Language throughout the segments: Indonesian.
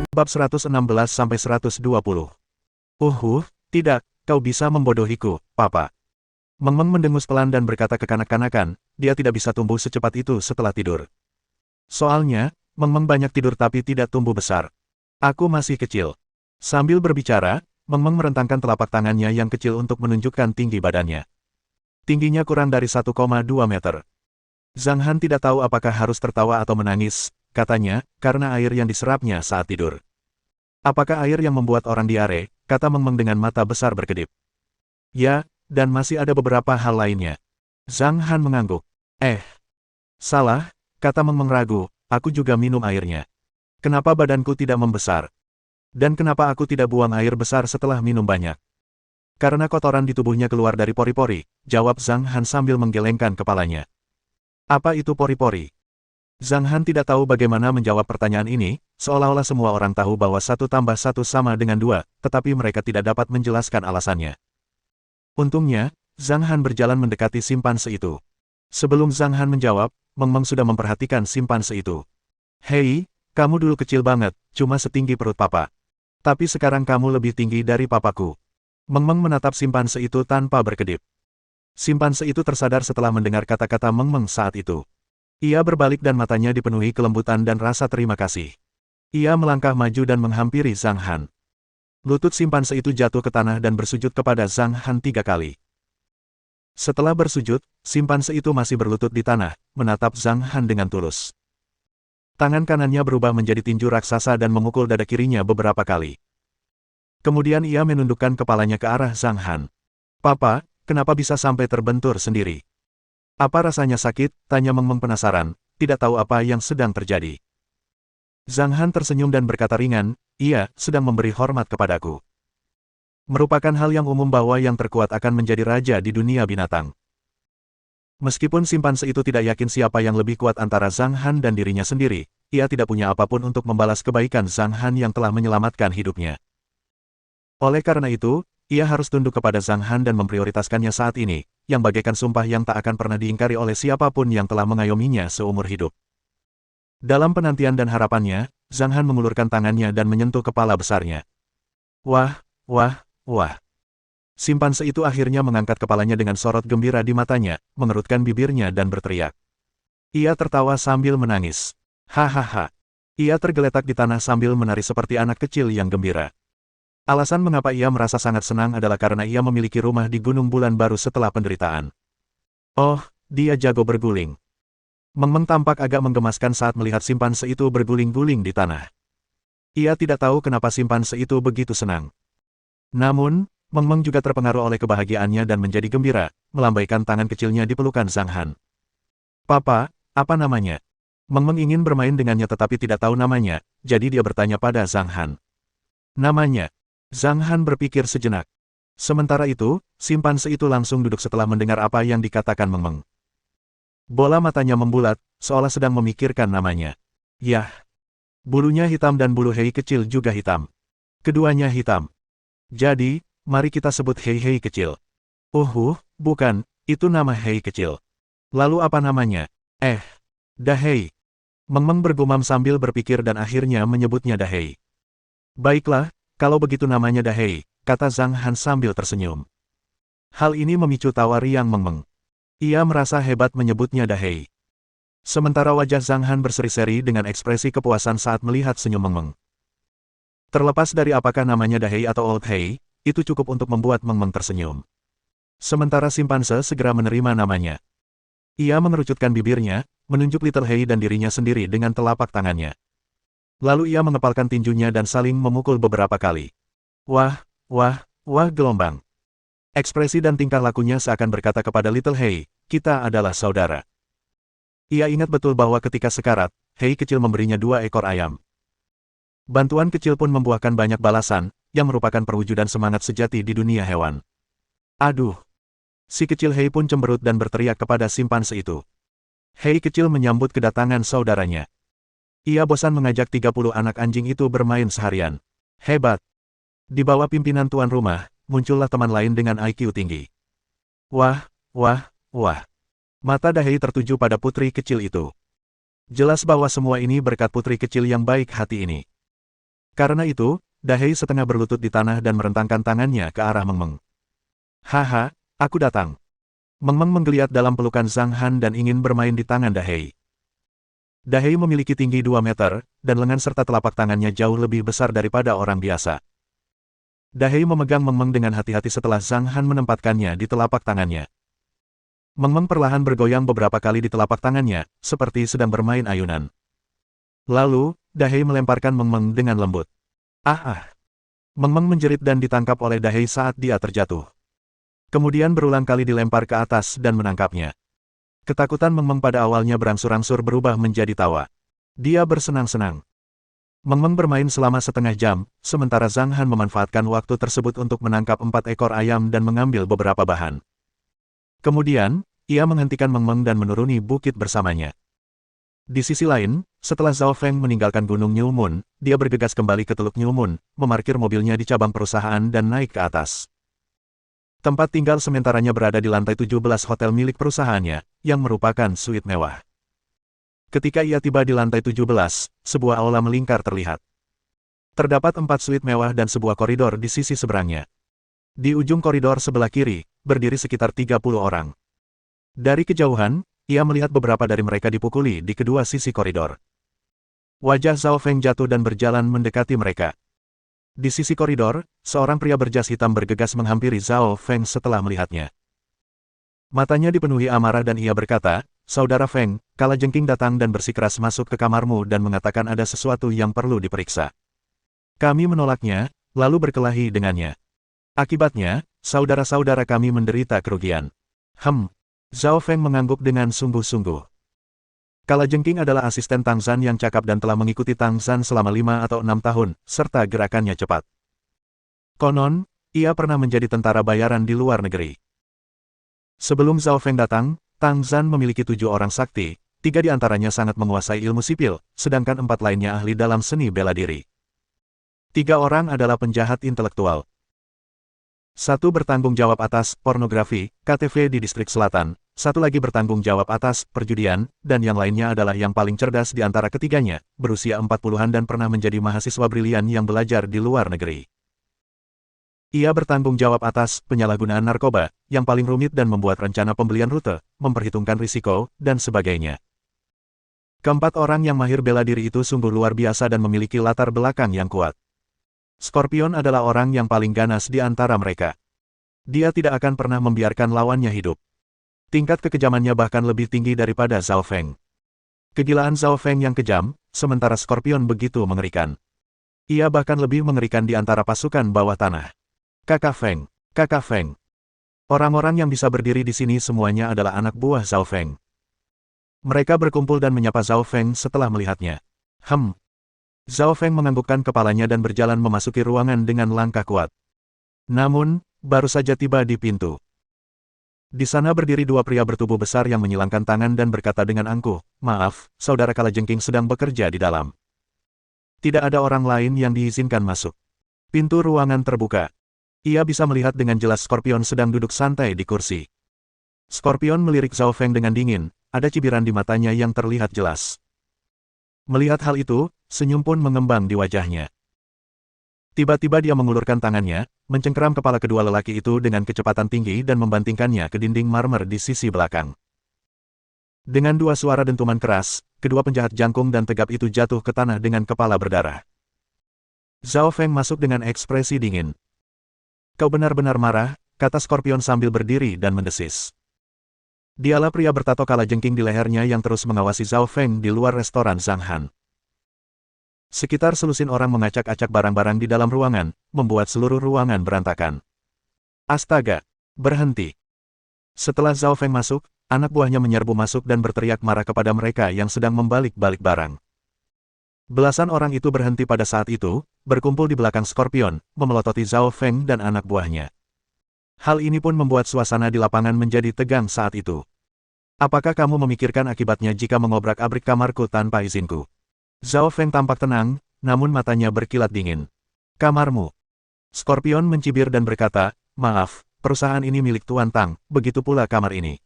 Bab 116-120. Tidak, kau bisa membodohiku, Papa. Meng mendengus pelan dan berkata kekanak-kanakan, dia tidak bisa tumbuh secepat itu setelah tidur. Soalnya, Meng banyak tidur tapi tidak tumbuh besar. Aku masih kecil. Sambil berbicara, Meng merentangkan telapak tangannya yang kecil untuk menunjukkan tinggi badannya. Tingginya kurang dari 1,2 meter. Zhang Han tidak tahu apakah harus tertawa atau menangis, katanya, karena air yang diserapnya saat tidur. Apakah air yang membuat orang diare, kata Meng dengan mata besar berkedip. Ya, dan masih ada beberapa hal lainnya. Zhang Han mengangguk. Salah, kata Meng ragu, aku juga minum airnya. Kenapa badanku tidak membesar? Dan kenapa aku tidak buang air besar setelah minum banyak? Karena kotoran di tubuhnya keluar dari pori-pori, jawab Zhang Han sambil menggelengkan kepalanya. Apa itu pori-pori? Zhang Han tidak tahu bagaimana menjawab pertanyaan ini, seolah-olah semua orang tahu bahwa 1 tambah 1 sama dengan 2, tetapi mereka tidak dapat menjelaskan alasannya. Untungnya, Zhang Han berjalan mendekati simpanse itu. Sebelum Zhang Han menjawab, Meng sudah memperhatikan simpanse itu. Hei, kamu dulu kecil banget, cuma setinggi perut papa. Tapi sekarang kamu lebih tinggi dari papaku. Meng menatap simpanse itu tanpa berkedip. Simpanse itu tersadar setelah mendengar kata-kata Meng saat itu. Ia berbalik dan matanya dipenuhi kelembutan dan rasa terima kasih. Ia melangkah maju dan menghampiri Zhang Han. Lutut simpanse itu jatuh ke tanah dan bersujud kepada Zhang Han 3 kali. Setelah bersujud, simpanse itu masih berlutut di tanah, menatap Zhang Han dengan tulus. Tangan kanannya berubah menjadi tinju raksasa dan memukul dada kirinya beberapa kali. Kemudian ia menundukkan kepalanya ke arah Zhang Han. Papa, kenapa bisa sampai terbentur sendiri? Apa rasanya sakit? Tanya Meng penasaran, tidak tahu apa yang sedang terjadi. Zhang Han tersenyum dan berkata ringan, ia sedang memberi hormat kepadaku. Merupakan hal yang umum bahwa yang terkuat akan menjadi raja di dunia binatang. Meskipun simpanse itu tidak yakin siapa yang lebih kuat antara Zhang Han dan dirinya sendiri, ia tidak punya apapun untuk membalas kebaikan Zhang Han yang telah menyelamatkan hidupnya. Oleh karena itu, ia harus tunduk kepada Zhang Han dan memprioritaskannya saat ini, yang bagaikan sumpah yang tak akan pernah diingkari oleh siapapun yang telah mengayominya seumur hidup. Dalam penantian dan harapannya, Zhang Han mengulurkan tangannya dan menyentuh kepala besarnya. Wah. Simpanse itu akhirnya mengangkat kepalanya dengan sorot gembira di matanya, mengerutkan bibirnya dan berteriak. Ia tertawa sambil menangis. Hahaha. Ia tergeletak di tanah sambil menari seperti anak kecil yang gembira. Alasan mengapa ia merasa sangat senang adalah karena ia memiliki rumah di Gunung Bulan Baru setelah penderitaan. Oh, dia jago berguling. Meng tampak agak menggemaskan saat melihat simpanse itu berguling-guling di tanah. Ia tidak tahu kenapa simpanse itu begitu senang. Namun, Meng juga terpengaruh oleh kebahagiaannya dan menjadi gembira, melambaikan tangan kecilnya di pelukan Zhang Han. Papa, apa namanya? Meng ingin bermain dengannya tetapi tidak tahu namanya, jadi dia bertanya pada Zhang Han. Namanya. Zhang Han berpikir sejenak. Sementara itu, simpanse itu langsung duduk setelah mendengar apa yang dikatakan Meng. Bola matanya membulat, seolah sedang memikirkan namanya. Yah. Bulunya hitam dan bulu Hei kecil juga hitam. Keduanya hitam. Jadi, mari kita sebut Hei kecil. Bukan, itu nama Hei kecil. Lalu apa namanya? Dahei. Meng bergumam sambil berpikir dan akhirnya menyebutnya Dahei. Baiklah, kalau begitu namanya Dahei, kata Zhang Han sambil tersenyum. Hal ini memicu tawa riang Meng. Ia merasa hebat menyebutnya Dahei. Sementara wajah Zhang Han berseri-seri dengan ekspresi kepuasan saat melihat senyum Meng. Terlepas dari apakah namanya Dahei atau Old Hei, itu cukup untuk membuat Meng tersenyum. Sementara simpanse segera menerima namanya. Ia mengerucutkan bibirnya, menunjuk Little Hei dan dirinya sendiri dengan telapak tangannya. Lalu ia mengepalkan tinjunya dan saling memukul beberapa kali. Wah, gelombang. Ekspresi dan tingkah lakunya seakan berkata kepada Little Hei, kita adalah saudara. Ia ingat betul bahwa ketika sekarat, Hei kecil memberinya 2 ekor ayam. Bantuan kecil pun membuahkan banyak balasan, yang merupakan perwujudan semangat sejati di dunia hewan. Aduh. Si kecil Hei pun cemberut dan berteriak kepada simpanse itu. Hei kecil menyambut kedatangan saudaranya. Ia bosan mengajak 30 anak anjing itu bermain seharian. Hebat. Di bawah pimpinan tuan rumah, muncullah teman lain dengan IQ tinggi. Wah. Mata Dahei tertuju pada putri kecil itu. Jelas bahwa semua ini berkat putri kecil yang baik hati ini. Karena itu, Dahei setengah berlutut di tanah dan merentangkan tangannya ke arah Meng Meng. Haha, aku datang. Meng Meng menggeliat dalam pelukan Zhang Han dan ingin bermain di tangan Dahei. Dahei memiliki tinggi 2 meter, dan lengan serta telapak tangannya jauh lebih besar daripada orang biasa. Dahei memegang Meng Meng dengan hati-hati setelah Zhang Han menempatkannya di telapak tangannya. Meng Meng perlahan bergoyang beberapa kali di telapak tangannya, seperti sedang bermain ayunan. Lalu, Dahei melemparkan Meng Meng dengan lembut. Ah! Meng Meng menjerit dan ditangkap oleh Dahei saat dia terjatuh. Kemudian berulang kali dilempar ke atas dan menangkapnya. Ketakutan Meng Meng pada awalnya berangsur-angsur berubah menjadi tawa. Dia bersenang-senang. Meng Meng bermain selama setengah jam, sementara Zhang Han memanfaatkan waktu tersebut untuk menangkap 4 ekor ayam dan mengambil beberapa bahan. Kemudian, ia menghentikan Meng Meng dan menuruni bukit bersamanya. Di sisi lain, setelah Zhao Feng meninggalkan Gunung Nyulmun, dia bergegas kembali ke Teluk Nyulmun, memarkir mobilnya di cabang perusahaan dan naik ke atas. Tempat tinggal sementaranya berada di lantai 17 hotel milik perusahaannya, yang merupakan suite mewah. Ketika ia tiba di lantai 17, sebuah aula melingkar terlihat. Terdapat 4 suite mewah dan sebuah koridor di sisi seberangnya. Di ujung koridor sebelah kiri, berdiri sekitar 30 orang. Dari kejauhan, ia melihat beberapa dari mereka dipukuli di kedua sisi koridor. Wajah Zhao Feng jatuh dan berjalan mendekati mereka. Di sisi koridor, seorang pria berjas hitam bergegas menghampiri Zhao Feng setelah melihatnya. Matanya dipenuhi amarah dan ia berkata, "Saudara Feng, kalajengking datang dan bersikeras masuk ke kamarmu dan mengatakan ada sesuatu yang perlu diperiksa. Kami menolaknya, lalu berkelahi dengannya. Akibatnya, saudara-saudara kami menderita kerugian." Zhao Feng mengangguk dengan sungguh-sungguh. Kalajengking adalah asisten Tang Zhan yang cakap dan telah mengikuti Tang Zhan selama 5 atau 6 tahun, serta gerakannya cepat. Konon, ia pernah menjadi tentara bayaran di luar negeri. Sebelum Zhao Feng datang, Tang Zhan memiliki 7 orang sakti, 3 di antaranya sangat menguasai ilmu sipil, sedangkan 4 lainnya ahli dalam seni bela diri. 3 orang adalah penjahat intelektual. 1 bertanggung jawab atas pornografi, KTV di distrik selatan, 1 lagi bertanggung jawab atas perjudian, dan yang lainnya adalah yang paling cerdas di antara ketiganya, berusia 40-an dan pernah menjadi mahasiswa brilian yang belajar di luar negeri. Ia bertanggung jawab atas penyalahgunaan narkoba, yang paling rumit dan membuat rencana pembelian rute, memperhitungkan risiko, dan sebagainya. Keempat orang yang mahir bela diri itu sungguh luar biasa dan memiliki latar belakang yang kuat. Scorpion adalah orang yang paling ganas di antara mereka. Dia tidak akan pernah membiarkan lawannya hidup. Tingkat kekejamannya bahkan lebih tinggi daripada Zhao Feng. Kegilaan Zhao Feng yang kejam, sementara Scorpion begitu mengerikan. Ia bahkan lebih mengerikan di antara pasukan bawah tanah. Kakak Feng, Kakak Feng. Orang-orang yang bisa berdiri di sini semuanya adalah anak buah Zhao Feng. Mereka berkumpul dan menyapa Zhao Feng setelah melihatnya. Zhao Feng menganggukkan kepalanya dan berjalan memasuki ruangan dengan langkah kuat. Namun, baru saja tiba di pintu. Di sana berdiri 2 pria bertubuh besar yang menyilangkan tangan dan berkata dengan angkuh, "Maaf, saudara Kalajengking sedang bekerja di dalam." Tidak ada orang lain yang diizinkan masuk. Pintu ruangan terbuka. Ia bisa melihat dengan jelas Scorpion sedang duduk santai di kursi. Scorpion melirik Zhao Feng dengan dingin, ada cibiran di matanya yang terlihat jelas. Melihat hal itu, senyum pun mengembang di wajahnya. Tiba-tiba dia mengulurkan tangannya, mencengkeram kepala kedua lelaki itu dengan kecepatan tinggi dan membantingkannya ke dinding marmer di sisi belakang. Dengan 2 suara dentuman keras, kedua penjahat jangkung dan tegap itu jatuh ke tanah dengan kepala berdarah. Zhao Feng masuk dengan ekspresi dingin. "Kau benar-benar marah," kata Scorpion sambil berdiri dan mendesis. Dialah pria bertato kalajengking di lehernya yang terus mengawasi Zhao Feng di luar restoran Zhang Han. Sekitar selusin orang mengacak-acak barang-barang di dalam ruangan, membuat seluruh ruangan berantakan. Astaga! Berhenti! Setelah Zhao Feng masuk, anak buahnya menyerbu masuk dan berteriak marah kepada mereka yang sedang membalik-balik barang. Belasan orang itu berhenti pada saat itu, berkumpul di belakang Scorpion, memelototi Zhao Feng dan anak buahnya. Hal ini pun membuat suasana di lapangan menjadi tegang saat itu. "Apakah kamu memikirkan akibatnya jika mengobrak-abrik kamarku tanpa izinku?" Zhao Feng tampak tenang, namun matanya berkilat dingin. "Kamarmu?" Scorpion mencibir dan berkata, "Maaf, perusahaan ini milik Tuan Tang, begitu pula kamar ini.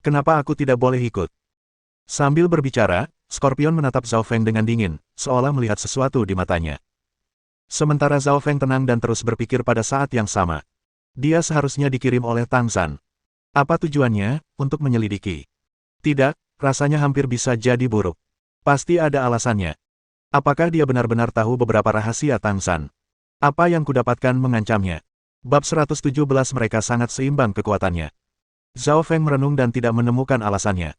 Kenapa aku tidak boleh ikut?" Sambil berbicara, Scorpion menatap Zhao Feng dengan dingin, seolah melihat sesuatu di matanya. Sementara Zhao Feng tenang dan terus berpikir pada saat yang sama. Dia seharusnya dikirim oleh Tang San. Apa tujuannya? Untuk menyelidiki. Tidak, rasanya hampir bisa jadi buruk. Pasti ada alasannya. Apakah dia benar-benar tahu beberapa rahasia Tang San? Apa yang kudapatkan mengancamnya? Bab 117 mereka sangat seimbang kekuatannya. Zhao Feng merenung dan tidak menemukan alasannya.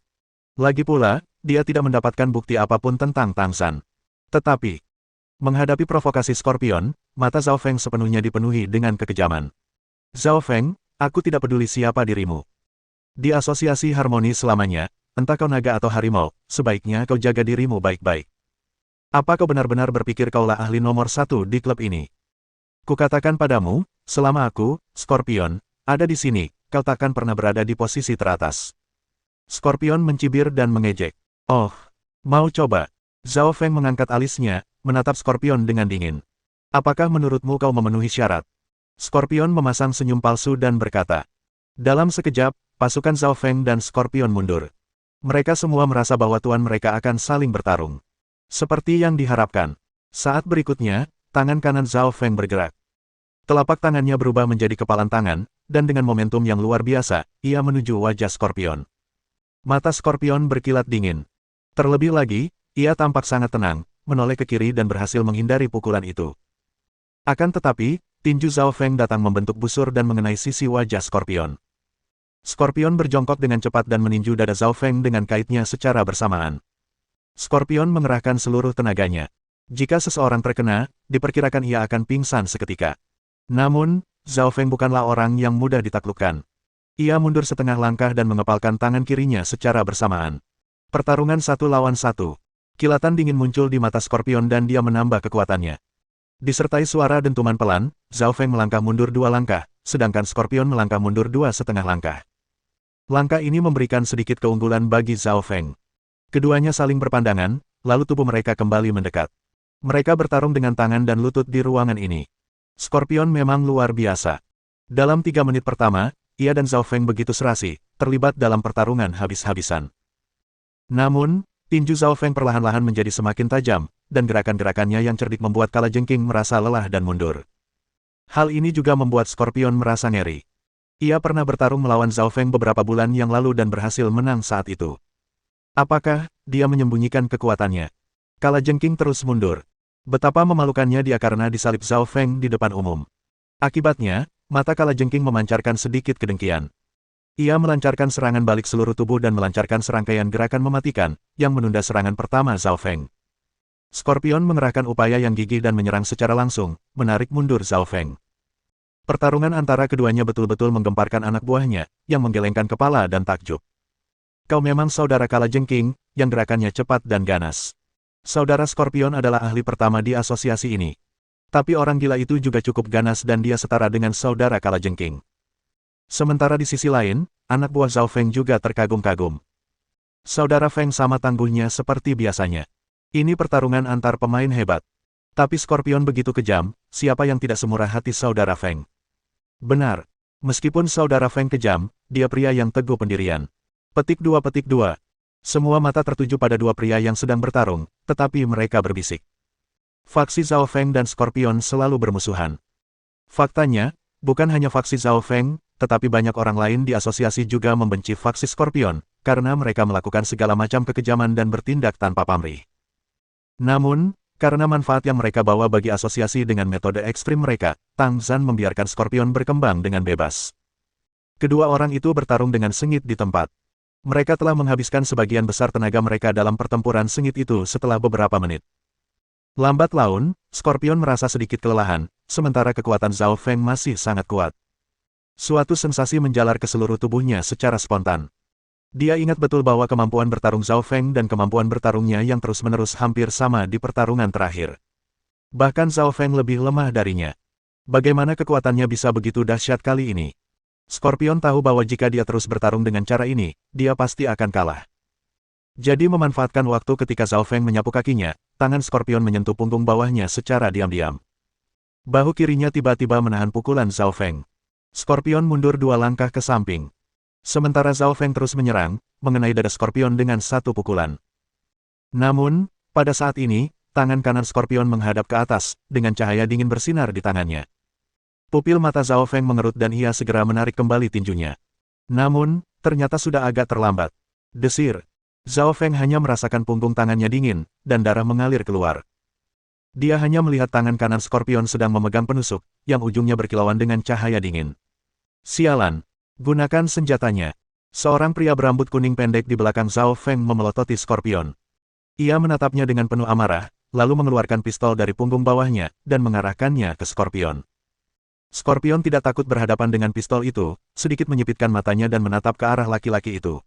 Lagi pula, dia tidak mendapatkan bukti apapun tentang Tang San. Tetapi, menghadapi provokasi Scorpion, mata Zhao Feng sepenuhnya dipenuhi dengan kekejaman. Zhao Feng, aku tidak peduli siapa dirimu. Di asosiasi harmoni selamanya, entah kau naga atau harimau, sebaiknya kau jaga dirimu baik-baik. Apa kau benar-benar berpikir kaulah ahli nomor 1 di klub ini? Kukatakan padamu, selama aku, Scorpion, ada di sini, kau takkan pernah berada di posisi teratas. Scorpion mencibir dan mengejek. Oh, mau coba? Zhao Feng mengangkat alisnya, menatap Scorpion dengan dingin. Apakah menurutmu kau memenuhi syarat? Scorpion memasang senyum palsu dan berkata. Dalam sekejap, pasukan Zhao Feng dan Scorpion mundur. Mereka semua merasa bahwa tuan mereka akan saling bertarung. Seperti yang diharapkan. Saat berikutnya, tangan kanan Zhao Feng bergerak. Telapak tangannya berubah menjadi kepalan tangan, dan dengan momentum yang luar biasa, ia menuju wajah Scorpion. Mata Scorpion berkilat dingin. Terlebih lagi, ia tampak sangat tenang, menoleh ke kiri dan berhasil menghindari pukulan itu. Akan tetapi, tinju Zhao Feng datang membentuk busur dan mengenai sisi wajah Scorpion. Scorpion berjongkok dengan cepat dan meninju dada Zhao Feng dengan kaitnya secara bersamaan. Scorpion mengerahkan seluruh tenaganya. Jika seseorang terkena, diperkirakan ia akan pingsan seketika. Namun, Zhao Feng bukanlah orang yang mudah ditaklukkan. Ia mundur setengah langkah dan mengepalkan tangan kirinya secara bersamaan. Pertarungan 1 lawan 1. Kilatan dingin muncul di mata Scorpion dan dia menambah kekuatannya. Disertai suara dentuman pelan, Zhao Feng melangkah mundur 2 langkah, sedangkan Scorpion melangkah mundur 2,5 langkah. Langkah ini memberikan sedikit keunggulan bagi Zhao Feng. Keduanya saling berpandangan, lalu tubuh mereka kembali mendekat. Mereka bertarung dengan tangan dan lutut di ruangan ini. Scorpion memang luar biasa. Dalam 3 menit pertama, ia dan Zhao Feng begitu serasi, terlibat dalam pertarungan habis-habisan. Namun, tinju Zhao Feng perlahan-lahan menjadi semakin tajam, dan gerakan-gerakannya yang cerdik membuat kalajengking merasa lelah dan mundur. Hal ini juga membuat Scorpion merasa ngeri. Ia pernah bertarung melawan Zhao Feng beberapa bulan yang lalu dan berhasil menang saat itu. Apakah dia menyembunyikan kekuatannya? Kalajengking terus mundur. Betapa memalukannya dia karena disalib Zhao Feng di depan umum. Akibatnya, mata Kalajengking memancarkan sedikit kedengkian. Ia melancarkan serangan balik seluruh tubuh dan melancarkan serangkaian gerakan mematikan, yang menunda serangan pertama Zhao Feng. Scorpion mengerahkan upaya yang gigih dan menyerang secara langsung, menarik mundur Zhao Feng. Pertarungan antara keduanya betul-betul menggemparkan anak buahnya, yang menggelengkan kepala dan takjub. Kau memang saudara Kalajengking, yang gerakannya cepat dan ganas. Saudara Scorpion adalah ahli pertama di asosiasi ini. Tapi orang gila itu juga cukup ganas dan dia setara dengan saudara Kalajengking. Sementara di sisi lain, anak buah Zhao Feng juga terkagum-kagum. Saudara Feng sama tangguhnya seperti biasanya. Ini pertarungan antar pemain hebat. Tapi Scorpion begitu kejam, siapa yang tidak semurah hati saudara Feng? Benar. Meskipun saudara Feng kejam, dia pria yang teguh pendirian. Petik 2. Semua mata tertuju pada dua pria yang sedang bertarung, tetapi mereka berbisik. Faksi Zhao Feng dan Scorpion selalu bermusuhan. Faktanya, bukan hanya faksi Zhao Feng, tetapi banyak orang lain di asosiasi juga membenci faksi Scorpion, karena mereka melakukan segala macam kekejaman dan bertindak tanpa pamrih. Namun, karena manfaat yang mereka bawa bagi asosiasi dengan metode ekstrim mereka, Tang San membiarkan Scorpion berkembang dengan bebas. Kedua orang itu bertarung dengan sengit di tempat. Mereka telah menghabiskan sebagian besar tenaga mereka dalam pertempuran sengit itu setelah beberapa menit. Lambat laun, Scorpion merasa sedikit kelelahan, sementara kekuatan Zhao Feng masih sangat kuat. Suatu sensasi menjalar ke seluruh tubuhnya secara spontan. Dia ingat betul bahwa kemampuan bertarung Zhao Feng dan kemampuan bertarungnya yang terus-menerus hampir sama di pertarungan terakhir. Bahkan Zhao Feng lebih lemah darinya. Bagaimana kekuatannya bisa begitu dahsyat kali ini? Scorpion tahu bahwa jika dia terus bertarung dengan cara ini, dia pasti akan kalah. Jadi memanfaatkan waktu ketika Zhao Feng menyapu kakinya, tangan Scorpion menyentuh punggung bawahnya secara diam-diam. Bahu kirinya tiba-tiba menahan pukulan Zhao Feng. Scorpion mundur 2 langkah ke samping. Sementara Zhao Feng terus menyerang, mengenai dada Scorpion dengan 1 pukulan. Namun, pada saat ini, tangan kanan Scorpion menghadap ke atas, dengan cahaya dingin bersinar di tangannya. Pupil mata Zhao Feng mengerut dan ia segera menarik kembali tinjunya. Namun, ternyata sudah agak terlambat. Desir. Zhao Feng hanya merasakan punggung tangannya dingin, dan darah mengalir keluar. Dia hanya melihat tangan kanan Scorpion sedang memegang penusuk, yang ujungnya berkilauan dengan cahaya dingin. Sialan. Gunakan senjatanya. Seorang pria berambut kuning pendek di belakang Zhao Feng memelototi Scorpion. Ia menatapnya dengan penuh amarah, lalu mengeluarkan pistol dari punggung bawahnya, dan mengarahkannya ke Scorpion. Scorpion tidak takut berhadapan dengan pistol itu, sedikit menyipitkan matanya dan menatap ke arah laki-laki itu.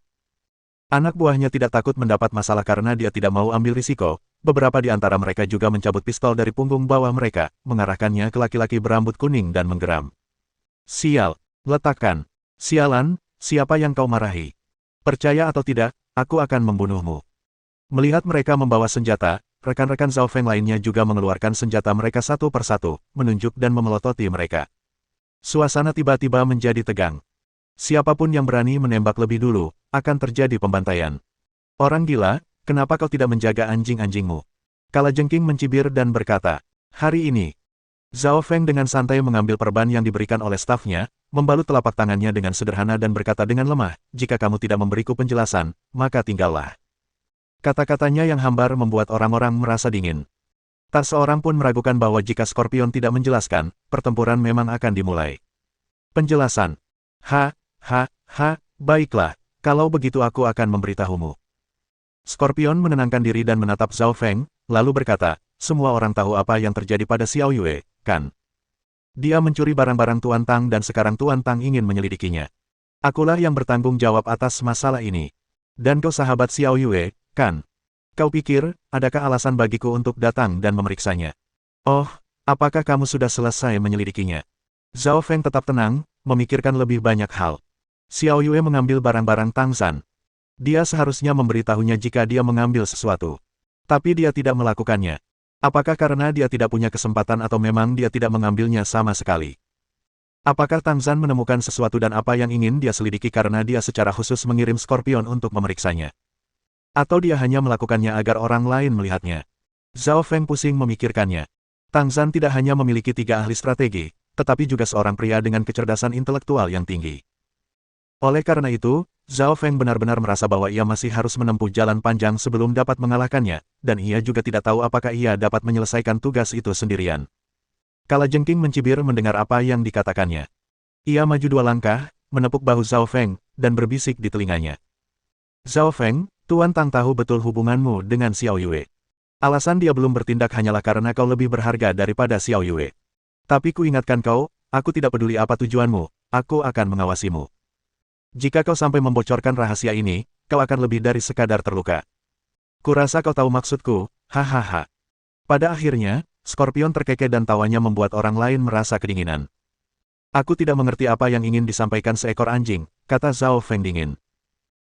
Anak buahnya tidak takut mendapat masalah karena dia tidak mau ambil risiko. Beberapa di antara mereka juga mencabut pistol dari punggung bawah mereka, mengarahkannya ke laki-laki berambut kuning dan menggeram. Sial, letakkan. Sialan, siapa yang kau marahi? Percaya atau tidak, aku akan membunuhmu. Melihat mereka membawa senjata, rekan-rekan Zhao Feng lainnya juga mengeluarkan senjata mereka satu persatu, menunjuk dan memelototi mereka. Suasana tiba-tiba menjadi tegang. Siapapun yang berani menembak lebih dulu, akan terjadi pembantaian. Orang gila, kenapa kau tidak menjaga anjing-anjingmu? Kalajengking mencibir dan berkata, hari ini. Zhao Feng dengan santai mengambil perban yang diberikan oleh stafnya, membalut telapak tangannya dengan sederhana dan berkata dengan lemah, jika kamu tidak memberiku penjelasan, maka tinggallah. Kata-katanya yang hambar membuat orang-orang merasa dingin. Tak seorang pun meragukan bahwa jika Scorpion tidak menjelaskan, pertempuran memang akan dimulai. Penjelasan. Baiklah, kalau begitu aku akan memberitahumu. Scorpion menenangkan diri dan menatap Zhao Feng, lalu berkata, semua orang tahu apa yang terjadi pada Xiao Yue, kan? Dia mencuri barang-barang Tuan Tang dan sekarang Tuan Tang ingin menyelidikinya. Akulah yang bertanggung jawab atas masalah ini. Dan kau sahabat Xiao Yue, kan? Kau pikir, adakah alasan bagiku untuk datang dan memeriksanya? Oh, apakah kamu sudah selesai menyelidikinya? Zhao Feng tetap tenang, memikirkan lebih banyak hal. Xiao Yue mengambil barang-barang Tang San. Dia seharusnya memberitahunya jika dia mengambil sesuatu. Tapi dia tidak melakukannya. Apakah karena dia tidak punya kesempatan atau memang dia tidak mengambilnya sama sekali? Apakah Tang San menemukan sesuatu dan apa yang ingin dia selidiki karena dia secara khusus mengirim Scorpion untuk memeriksanya? Atau dia hanya melakukannya agar orang lain melihatnya? Zhao Feng pusing memikirkannya. Tang San tidak hanya memiliki 3 ahli strategi, tetapi juga seorang pria dengan kecerdasan intelektual yang tinggi. Oleh karena itu, Zhao Feng benar-benar merasa bahwa ia masih harus menempuh jalan panjang sebelum dapat mengalahkannya, dan ia juga tidak tahu apakah ia dapat menyelesaikan tugas itu sendirian. Kalajengking mencibir mendengar apa yang dikatakannya. Ia maju 2 langkah, menepuk bahu Zhao Feng, dan berbisik di telinganya. Zhao Feng, Tuan Tang tahu betul hubunganmu dengan Xiao Yue. Alasan dia belum bertindak hanyalah karena kau lebih berharga daripada Xiao Yue. Tapi ku ingatkan kau, aku tidak peduli apa tujuanmu, aku akan mengawasimu. Jika kau sampai membocorkan rahasia ini, kau akan lebih dari sekadar terluka. Kurasa kau tahu maksudku, hahaha. Pada akhirnya, Scorpion terkekeh dan tawanya membuat orang lain merasa kedinginan. Aku tidak mengerti apa yang ingin disampaikan seekor anjing, kata Zhao Feng dingin.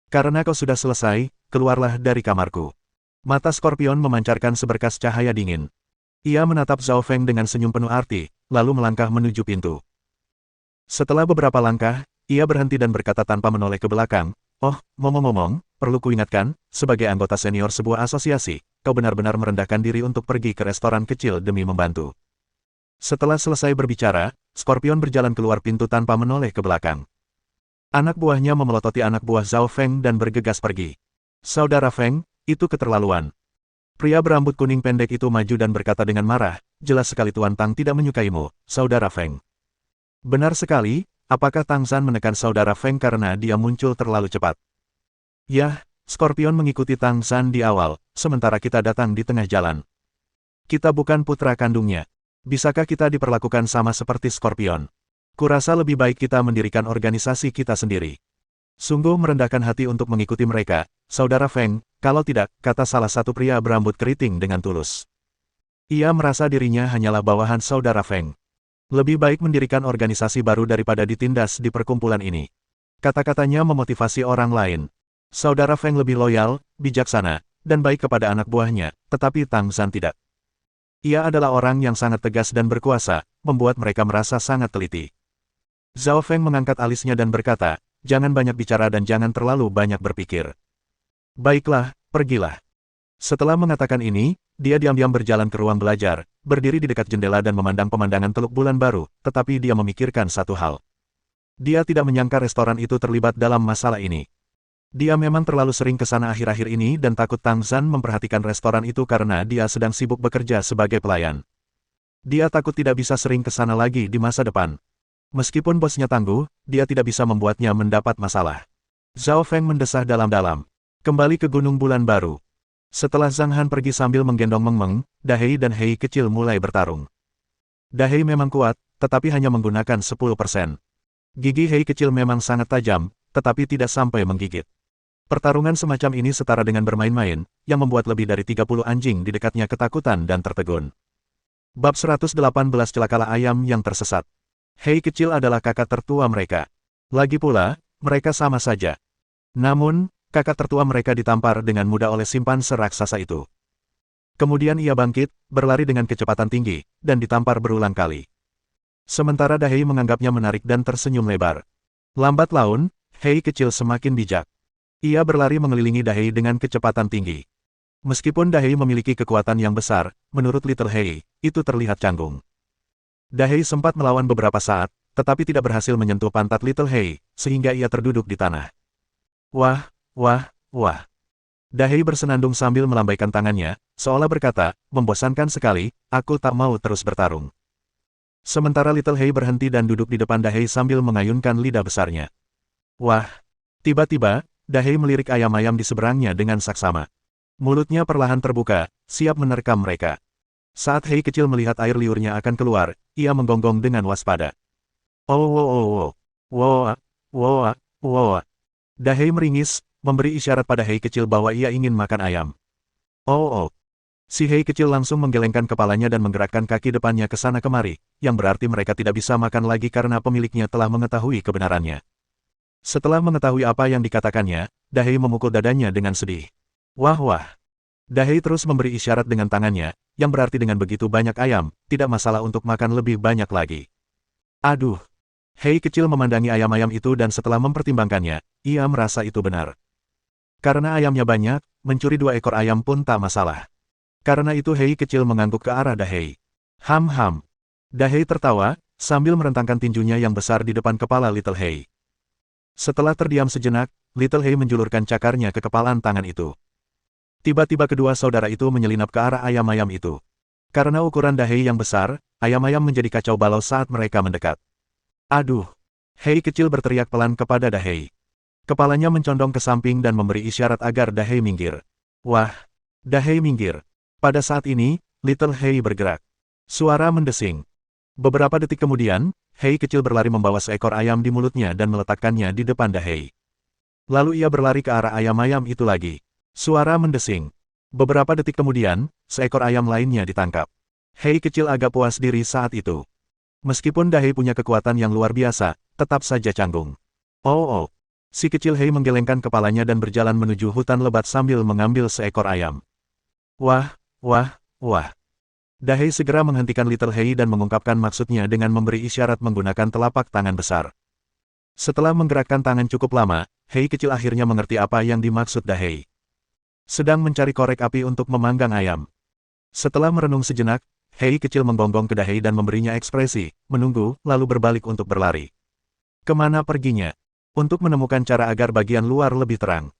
Karena kau sudah selesai, keluarlah dari kamarku. Mata Scorpion memancarkan seberkas cahaya dingin. Ia menatap Zhao Feng dengan senyum penuh arti, lalu melangkah menuju pintu. Setelah beberapa langkah, ia berhenti dan berkata tanpa menoleh ke belakang, oh, ngomong-ngomong, perlu kuingatkan, sebagai anggota senior sebuah asosiasi, kau benar-benar merendahkan diri untuk pergi ke restoran kecil demi membantu. Setelah selesai berbicara, Scorpion berjalan keluar pintu tanpa menoleh ke belakang. Anak buahnya memelototi anak buah Zhao Feng dan bergegas pergi. Saudara Feng, itu keterlaluan. Pria berambut kuning pendek itu maju dan berkata dengan marah, jelas sekali Tuan Tang tidak menyukaimu, Saudara Feng. Benar sekali. Apakah Tang San menekan Saudara Feng karena dia muncul terlalu cepat? Yah, Scorpion mengikuti Tang San di awal, sementara kita datang di tengah jalan. Kita bukan putra kandungnya. Bisakah kita diperlakukan sama seperti Scorpion? Kurasa lebih baik kita mendirikan organisasi kita sendiri. Sungguh merendahkan hati untuk mengikuti mereka, Saudara Feng, kalau tidak, kata salah satu pria berambut keriting dengan tulus. Ia merasa dirinya hanyalah bawahan Saudara Feng. Lebih baik mendirikan organisasi baru daripada ditindas di perkumpulan ini. Kata-katanya memotivasi orang lain. Saudara Feng lebih loyal, bijaksana, dan baik kepada anak buahnya, tetapi Tang San tidak. Ia adalah orang yang sangat tegas dan berkuasa, membuat mereka merasa sangat teliti. Zhao Feng mengangkat alisnya dan berkata, jangan banyak bicara dan jangan terlalu banyak berpikir. Baiklah, pergilah. Setelah mengatakan ini, dia diam-diam berjalan ke ruang belajar, berdiri di dekat jendela dan memandang pemandangan Teluk Bulan Baru, tetapi dia memikirkan satu hal. Dia tidak menyangka restoran itu terlibat dalam masalah ini. Dia memang terlalu sering ke sana akhir-akhir ini dan takut Tang Zhan memperhatikan restoran itu karena dia sedang sibuk bekerja sebagai pelayan. Dia takut tidak bisa sering ke sana lagi di masa depan. Meskipun bosnya tangguh, dia tidak bisa membuatnya mendapat masalah. Zhao Feng mendesah dalam-dalam. Kembali ke Gunung Bulan Baru. Setelah Zhang Han pergi sambil menggendong Meng Meng, Dahei dan Hei kecil mulai bertarung. Dahei memang kuat, tetapi hanya menggunakan 10%. Gigi Hei kecil memang sangat tajam, tetapi tidak sampai menggigit. Pertarungan semacam ini setara dengan bermain-main, yang membuat lebih dari 30 anjing di dekatnya ketakutan dan tertegun. Bab 118 Celakalah Ayam yang Tersesat. Hei kecil adalah kakak tertua mereka. Lagi pula, mereka sama saja. Namun, kakak tertua mereka ditampar dengan mudah oleh simpanse raksasa itu. Kemudian ia bangkit, berlari dengan kecepatan tinggi, dan ditampar berulang kali. Sementara Dahei menganggapnya menarik dan tersenyum lebar. Lambat laun, Hei kecil semakin bijak. Ia berlari mengelilingi Dahei dengan kecepatan tinggi. Meskipun Dahei memiliki kekuatan yang besar, menurut Little Hei, itu terlihat canggung. Dahei sempat melawan beberapa saat, tetapi tidak berhasil menyentuh pantat Little Hei, sehingga ia terduduk di tanah. Wah, wah, wah. Dahei bersenandung sambil melambaikan tangannya, seolah berkata, membosankan sekali, aku tak mau terus bertarung. Sementara Little Hei berhenti dan duduk di depan Dahei sambil mengayunkan lidah besarnya. Wah! Tiba-tiba, Dahei melirik ayam-ayam di seberangnya dengan saksama. Mulutnya perlahan terbuka, siap menerkam mereka. Saat Hei kecil melihat air liurnya akan keluar, ia menggonggong dengan waspada. Oh, oh, oh, oh. Wow, wow, wow. Dahei meringis, memberi isyarat pada Hei kecil bahwa ia ingin makan ayam. Oh, oh. Si Hei kecil langsung menggelengkan kepalanya dan menggerakkan kaki depannya ke sana kemari, yang berarti mereka tidak bisa makan lagi karena pemiliknya telah mengetahui kebenarannya. Setelah mengetahui apa yang dikatakannya, Dahei memukul dadanya dengan sedih. Wah wah. Dahei terus memberi isyarat dengan tangannya, yang berarti dengan begitu banyak ayam, tidak masalah untuk makan lebih banyak lagi. Aduh. Hei kecil memandangi ayam-ayam itu dan setelah mempertimbangkannya, ia merasa itu benar. Karena ayamnya banyak, mencuri 2 ekor ayam pun tak masalah. Karena itu Hei kecil mengangguk ke arah Dahei. Ham. Dahei tertawa, sambil merentangkan tinjunya yang besar di depan kepala Little Hei. Setelah terdiam sejenak, Little Hei menjulurkan cakarnya ke kepalan tangan itu. Tiba-tiba kedua saudara itu menyelinap ke arah ayam-ayam itu. Karena ukuran Dahei yang besar, ayam-ayam menjadi kacau balau saat mereka mendekat. Aduh! Hei kecil berteriak pelan kepada Dahei. Kepalanya mencondong ke samping dan memberi isyarat agar Dahei minggir. Wah! Dahei minggir. Pada saat ini, Little Hei bergerak. Suara mendesing. Beberapa detik kemudian, Hei kecil berlari membawa seekor ayam di mulutnya dan meletakkannya di depan Dahei. Lalu ia berlari ke arah ayam-ayam itu lagi. Suara mendesing. Beberapa detik kemudian, seekor ayam lainnya ditangkap. Hei kecil agak puas diri saat itu. Meskipun Dahei punya kekuatan yang luar biasa, tetap saja canggung. Oh. Si kecil Hei menggelengkan kepalanya dan berjalan menuju hutan lebat sambil mengambil seekor ayam. Wah. Dahei segera menghentikan Little Hei dan mengungkapkan maksudnya dengan memberi isyarat menggunakan telapak tangan besar. Setelah menggerakkan tangan cukup lama, Hei kecil akhirnya mengerti apa yang dimaksud Dahei. Sedang mencari korek api untuk memanggang ayam. Setelah merenung sejenak, Hei kecil menggonggong ke Dahei dan memberinya ekspresi, menunggu, lalu berbalik untuk berlari. Kemana perginya? Untuk menemukan cara agar bagian luar lebih terang.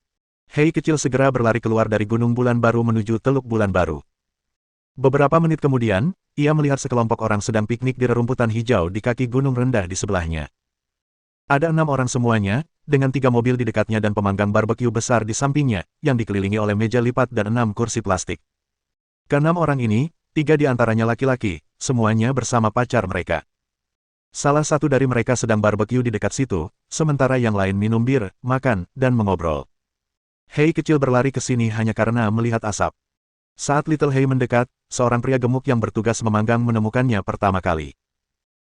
Hei kecil segera berlari keluar dari Gunung Bulan Baru menuju Teluk Bulan Baru. Beberapa menit kemudian, ia melihat sekelompok orang sedang piknik di rerumputan hijau di kaki gunung rendah di sebelahnya. Ada 6 orang semuanya, dengan 3 mobil di dekatnya dan pemanggang barbeque besar di sampingnya, yang dikelilingi oleh meja lipat dan 6 kursi plastik. Ke-6 orang ini, 3 di antaranya laki-laki, semuanya bersama pacar mereka. Salah satu dari mereka sedang barbeque di dekat situ, sementara yang lain minum bir, makan, dan mengobrol. Hei kecil berlari ke sini hanya karena melihat asap. Saat Little Hei mendekat, seorang pria gemuk yang bertugas memanggang menemukannya pertama kali.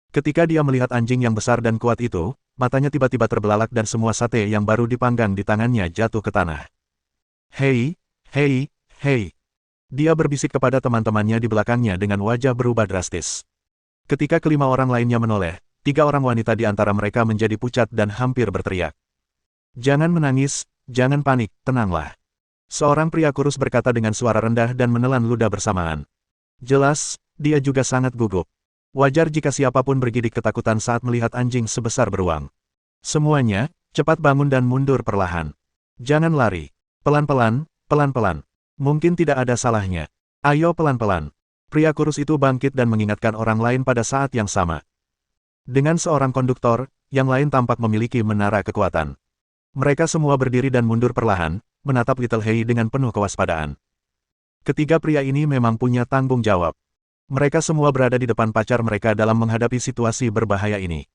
Ketika dia melihat anjing yang besar dan kuat itu, matanya tiba-tiba terbelalak dan semua sate yang baru dipanggang di tangannya jatuh ke tanah. Hei. Dia berbisik kepada teman-temannya di belakangnya dengan wajah berubah drastis. Ketika ke-5 orang lainnya menoleh, 3 orang wanita di antara mereka menjadi pucat dan hampir berteriak. Jangan menangis, jangan panik, tenanglah. Seorang pria kurus berkata dengan suara rendah dan menelan ludah bersamaan. Jelas, dia juga sangat gugup. Wajar jika siapapun bergidik ketakutan saat melihat anjing sebesar beruang. Semuanya, cepat bangun dan mundur perlahan. Jangan lari. Pelan-pelan, pelan-pelan. Mungkin tidak ada salahnya. Ayo pelan-pelan. Pria kurus itu bangkit dan mengingatkan orang lain pada saat yang sama. Dengan seorang konduktor, yang lain tampak memiliki menara kekuatan. Mereka semua berdiri dan mundur perlahan, menatap Little Hay dengan penuh kewaspadaan. Ketiga pria ini memang punya tanggung jawab. Mereka semua berada di depan pacar mereka dalam menghadapi situasi berbahaya ini.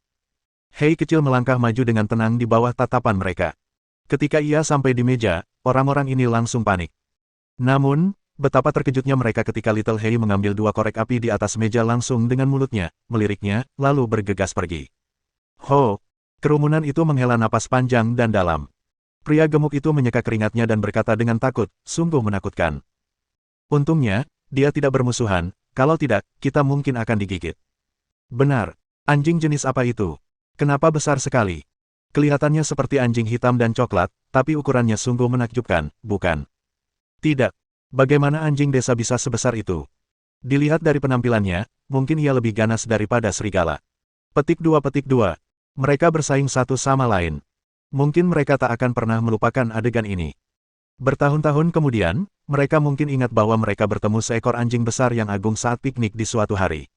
Hay kecil melangkah maju dengan tenang di bawah tatapan mereka. Ketika ia sampai di meja, orang-orang ini langsung panik. Namun, betapa terkejutnya mereka ketika Little Hay mengambil dua korek api di atas meja langsung dengan mulutnya, meliriknya, lalu bergegas pergi. Ho! Kerumunan itu menghela napas panjang dan dalam. Pria gemuk itu menyeka keringatnya dan berkata dengan takut, sungguh menakutkan. Untungnya, dia tidak bermusuhan, kalau tidak, kita mungkin akan digigit. Benar, anjing jenis apa itu? Kenapa besar sekali? Kelihatannya seperti anjing hitam dan coklat, tapi ukurannya sungguh menakjubkan, bukan? Tidak. Bagaimana anjing desa bisa sebesar itu? Dilihat dari penampilannya, mungkin ia lebih ganas daripada serigala. Petik 2. Mereka bersaing satu sama lain. Mungkin mereka tak akan pernah melupakan adegan ini. Bertahun-tahun kemudian, mereka mungkin ingat bahwa mereka bertemu seekor anjing besar yang agung saat piknik di suatu hari.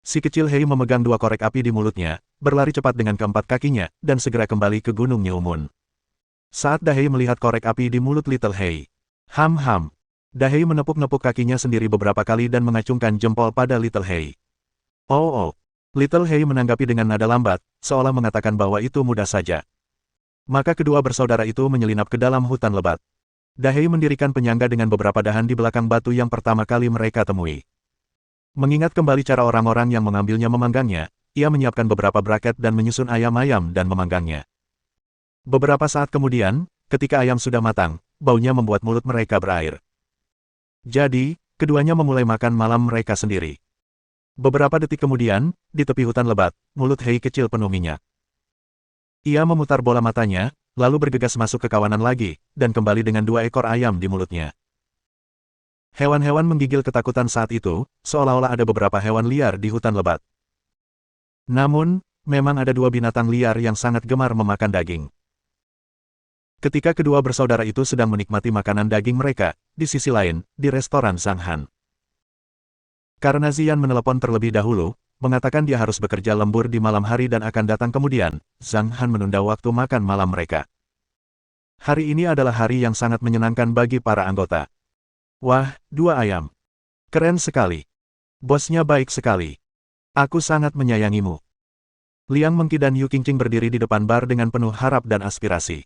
Si kecil Hay memegang dua korek api di mulutnya, berlari cepat dengan keempat kakinya, dan segera kembali ke Gunung Nyeumun. Saat Dahei melihat korek api di mulut Little Hay, ham. Dahei menepuk-nepuk kakinya sendiri beberapa kali dan mengacungkan jempol pada Little Hay. Oh. Little Hay menanggapi dengan nada lambat, seolah mengatakan bahwa itu mudah saja. Maka kedua bersaudara itu menyelinap ke dalam hutan lebat. Dahei mendirikan penyangga dengan beberapa dahan di belakang batu yang pertama kali mereka temui. Mengingat kembali cara orang-orang yang mengambilnya memanggangnya, ia menyiapkan beberapa braket dan menyusun ayam-ayam dan memanggangnya. Beberapa saat kemudian, ketika ayam sudah matang, baunya membuat mulut mereka berair. Jadi, keduanya memulai makan malam mereka sendiri. Beberapa detik kemudian, di tepi hutan lebat, mulut Hay kecil penuh minyak. Ia memutar bola matanya, lalu bergegas masuk ke kawanan lagi, dan kembali dengan dua ekor ayam di mulutnya. Hewan-hewan menggigil ketakutan saat itu, seolah-olah ada beberapa hewan liar di hutan lebat. Namun, memang ada dua binatang liar yang sangat gemar memakan daging. Ketika kedua bersaudara itu sedang menikmati makanan daging mereka, di sisi lain, di restoran Zhang Han. Karena Ziyan menelepon terlebih dahulu, mengatakan dia harus bekerja lembur di malam hari dan akan datang kemudian, Zhang Han menunda waktu makan malam mereka. Hari ini adalah hari yang sangat menyenangkan bagi para anggota. Wah, dua ayam. Keren sekali. Bosnya baik sekali. Aku sangat menyayangimu. Liang Mengki dan Yu Qingqing berdiri di depan bar dengan penuh harap dan aspirasi.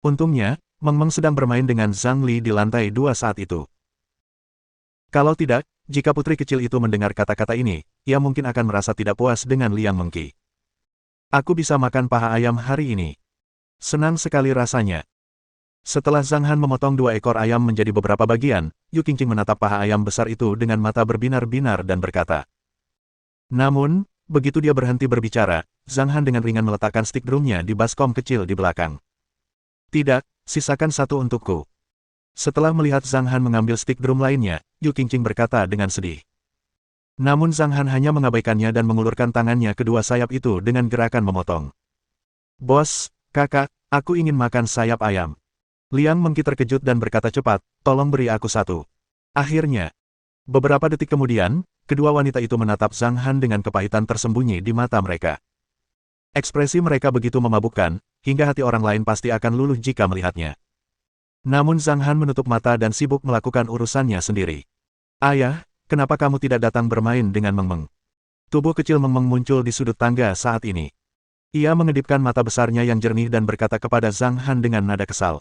Untungnya, Meng Meng sedang bermain dengan Zhang Li di lantai 2 saat itu. Kalau tidak, jika putri kecil itu mendengar kata-kata ini, ia mungkin akan merasa tidak puas dengan Liang Mengki. Aku bisa makan paha ayam hari ini. Senang sekali rasanya. Setelah Zhang Han memotong dua ekor ayam menjadi beberapa bagian, Yu Qingqing menatap paha ayam besar itu dengan mata berbinar-binar dan berkata. Namun, begitu dia berhenti berbicara, Zhang Han dengan ringan meletakkan stik drumnya di baskom kecil di belakang. Tidak, sisakan satu untukku. Setelah melihat Zhang Han mengambil stik drum lainnya, Yu Qingqing berkata dengan sedih. Namun Zhang Han hanya mengabaikannya dan mengulurkan tangannya kedua sayap itu dengan gerakan memotong. Bos, kakak, aku ingin makan sayap ayam. Liang Mengki terkejut dan berkata cepat, tolong beri aku satu. Akhirnya, beberapa detik kemudian, kedua wanita itu menatap Zhang Han dengan kepahitan tersembunyi di mata mereka. Ekspresi mereka begitu memabukkan, hingga hati orang lain pasti akan luluh jika melihatnya. Namun Zhang Han menutup mata dan sibuk melakukan urusannya sendiri. Ayah, kenapa kamu tidak datang bermain dengan Meng Meng? Tubuh kecil Meng Meng muncul di sudut tangga saat ini. Ia mengedipkan mata besarnya yang jernih dan berkata kepada Zhang Han dengan nada kesal.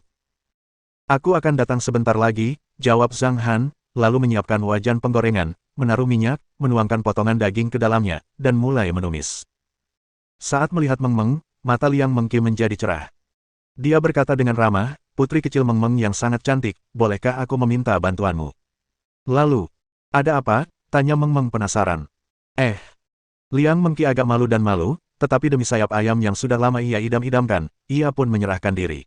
Aku akan datang sebentar lagi, jawab Zhang Han, lalu menyiapkan wajan penggorengan, menaruh minyak, menuangkan potongan daging ke dalamnya, dan mulai menumis. Saat melihat Meng Meng, mata Liang Mengki menjadi cerah. Dia berkata dengan ramah, putri kecil Meng Meng yang sangat cantik, bolehkah aku meminta bantuanmu? Lalu, ada apa? Tanya Meng Meng penasaran. Liang Mengki agak malu dan malu, tetapi demi sayap ayam yang sudah lama ia idam-idamkan, ia pun menyerahkan diri.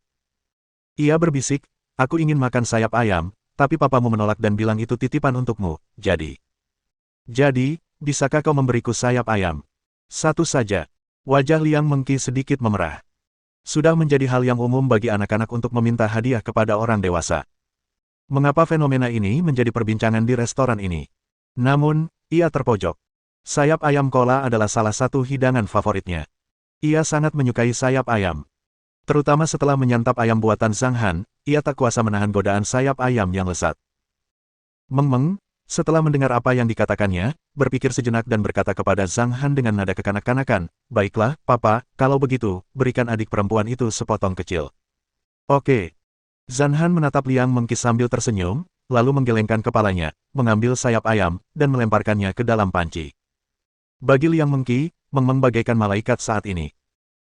Ia berbisik, aku ingin makan sayap ayam, tapi papamu menolak dan bilang itu titipan untukmu, jadi, bisakah kau memberiku sayap ayam? Satu saja. Wajah Liang Mengki sedikit memerah. Sudah menjadi hal yang umum bagi anak-anak untuk meminta hadiah kepada orang dewasa. Mengapa fenomena ini menjadi perbincangan di restoran ini? Namun, ia terpojok. Sayap ayam kola adalah salah satu hidangan favoritnya. Ia sangat menyukai sayap ayam. Terutama setelah menyantap ayam buatan Zhang Han, ia tak kuasa menahan godaan sayap ayam yang lezat. Meng, setelah mendengar apa yang dikatakannya, berpikir sejenak dan berkata kepada Zhang Han dengan nada kekanak-kanakan, "Baiklah, Papa, kalau begitu, berikan adik perempuan itu sepotong kecil." Oke. Zhang Han menatap Liang Mengki sambil tersenyum, lalu menggelengkan kepalanya, mengambil sayap ayam, dan melemparkannya ke dalam panci. Bagi Liang Mengki, Meng bagaikan malaikat saat ini.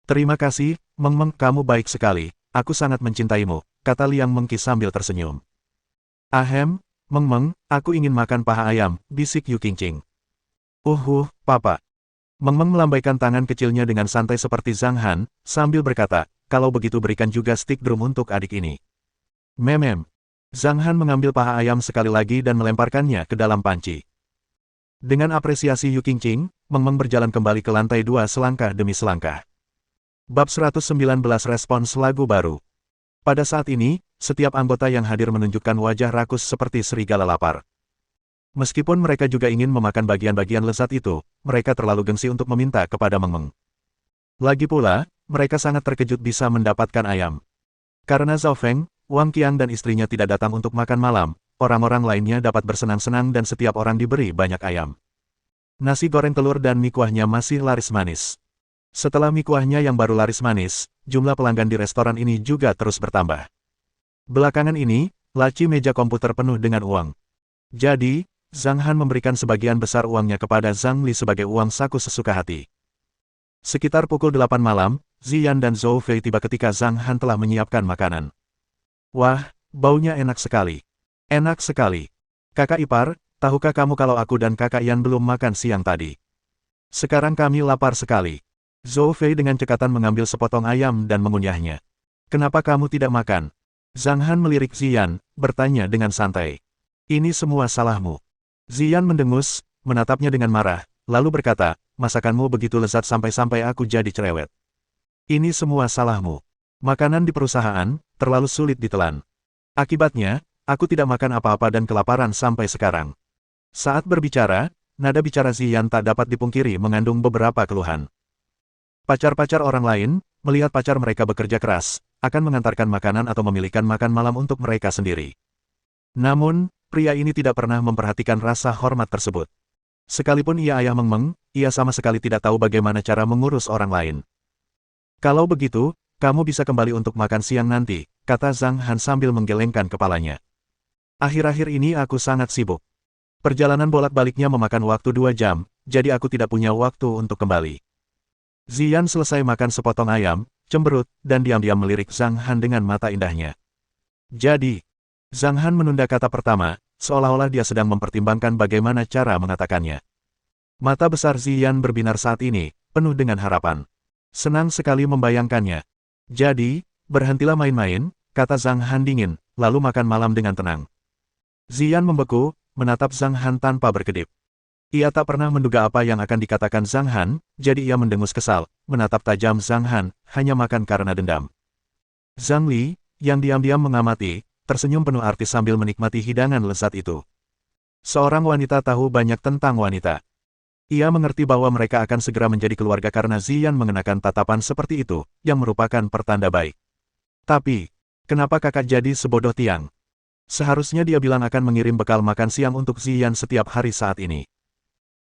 "Terima kasih, Meng, kamu baik sekali, aku sangat mencintaimu," kata Liang Mengki sambil tersenyum. "Ahem, Meng, aku ingin makan paha ayam," bisik Yu Qingqing. Papa." Meng melambaikan tangan kecilnya dengan santai seperti Zhang Han, sambil berkata, "Kalau begitu berikan juga stik drum untuk adik ini." Memem. Zhang Han mengambil paha ayam sekali lagi dan melemparkannya ke dalam panci. Dengan apresiasi Yu Qingqing, Meng berjalan kembali ke lantai 2 selangkah demi selangkah. Bab 119 Respons lagu baru. Pada saat ini, setiap anggota yang hadir menunjukkan wajah rakus seperti serigala lapar. Meskipun mereka juga ingin memakan bagian-bagian lezat itu, mereka terlalu gengsi untuk meminta kepada Meng. Lagi pula, mereka sangat terkejut bisa mendapatkan ayam. Karena Zhao Feng, Wang Qiang dan istrinya tidak datang untuk makan malam, orang-orang lainnya dapat bersenang-senang dan setiap orang diberi banyak ayam. Nasi goreng telur dan mie kuahnya masih laris manis. Setelah mie kuahnya yang baru laris manis, jumlah pelanggan di restoran ini juga terus bertambah. Belakangan ini, laci meja komputer penuh dengan uang. Jadi, Zhang Han memberikan sebagian besar uangnya kepada Zhang Li sebagai uang saku sesuka hati. Sekitar pukul 8 malam, Ziyan dan Zhou Fei tiba ketika Zhang Han telah menyiapkan makanan. "Wah, baunya enak sekali. Enak sekali. Kakak ipar, tahukah kamu kalau aku dan kakak Yan belum makan siang tadi? Sekarang kami lapar sekali." Zhou Fei dengan cekatan mengambil sepotong ayam dan mengunyahnya. "Kenapa kamu tidak makan?" Zhang Han melirik Ziyan, bertanya dengan santai. "Ini semua salahmu." Ziyan mendengus, menatapnya dengan marah, lalu berkata, "Masakanmu begitu lezat sampai-sampai aku jadi cerewet. Ini semua salahmu. Makanan di perusahaan, terlalu sulit ditelan. Akibatnya, aku tidak makan apa-apa dan kelaparan sampai sekarang." Saat berbicara, nada bicara Ziyan tak dapat dipungkiri mengandung beberapa keluhan. Pacar-pacar orang lain, melihat pacar mereka bekerja keras, akan mengantarkan makanan atau memilihkan makan malam untuk mereka sendiri. Namun, pria ini tidak pernah memperhatikan rasa hormat tersebut. Sekalipun ia ayah Meng, ia sama sekali tidak tahu bagaimana cara mengurus orang lain. "Kalau begitu, kamu bisa kembali untuk makan siang nanti," kata Zhang Han sambil menggelengkan kepalanya. "Akhir-akhir ini aku sangat sibuk. Perjalanan bolak-baliknya memakan waktu 2 jam, jadi aku tidak punya waktu untuk kembali." Ziyan selesai makan sepotong ayam, cemberut, dan diam-diam melirik Zhang Han dengan mata indahnya. "Jadi," Zhang Han menunda kata pertama, seolah-olah dia sedang mempertimbangkan bagaimana cara mengatakannya. Mata besar Ziyan berbinar saat ini, penuh dengan harapan. Senang sekali membayangkannya. "Jadi, berhentilah main-main," kata Zhang Han dingin, "lalu makan malam dengan tenang." Ziyan membeku, menatap Zhang Han tanpa berkedip. Ia tak pernah menduga apa yang akan dikatakan Zhang Han, jadi ia mendengus kesal, menatap tajam Zhang Han, hanya makan karena dendam. Zhang Li, yang diam-diam mengamati, tersenyum penuh arti sambil menikmati hidangan lezat itu. Seorang wanita tahu banyak tentang wanita. Ia mengerti bahwa mereka akan segera menjadi keluarga karena Ziyan mengenakan tatapan seperti itu, yang merupakan pertanda baik. Tapi, kenapa kakak jadi sebodoh tiang? Seharusnya dia bilang akan mengirim bekal makan siang untuk Ziyan setiap hari saat ini.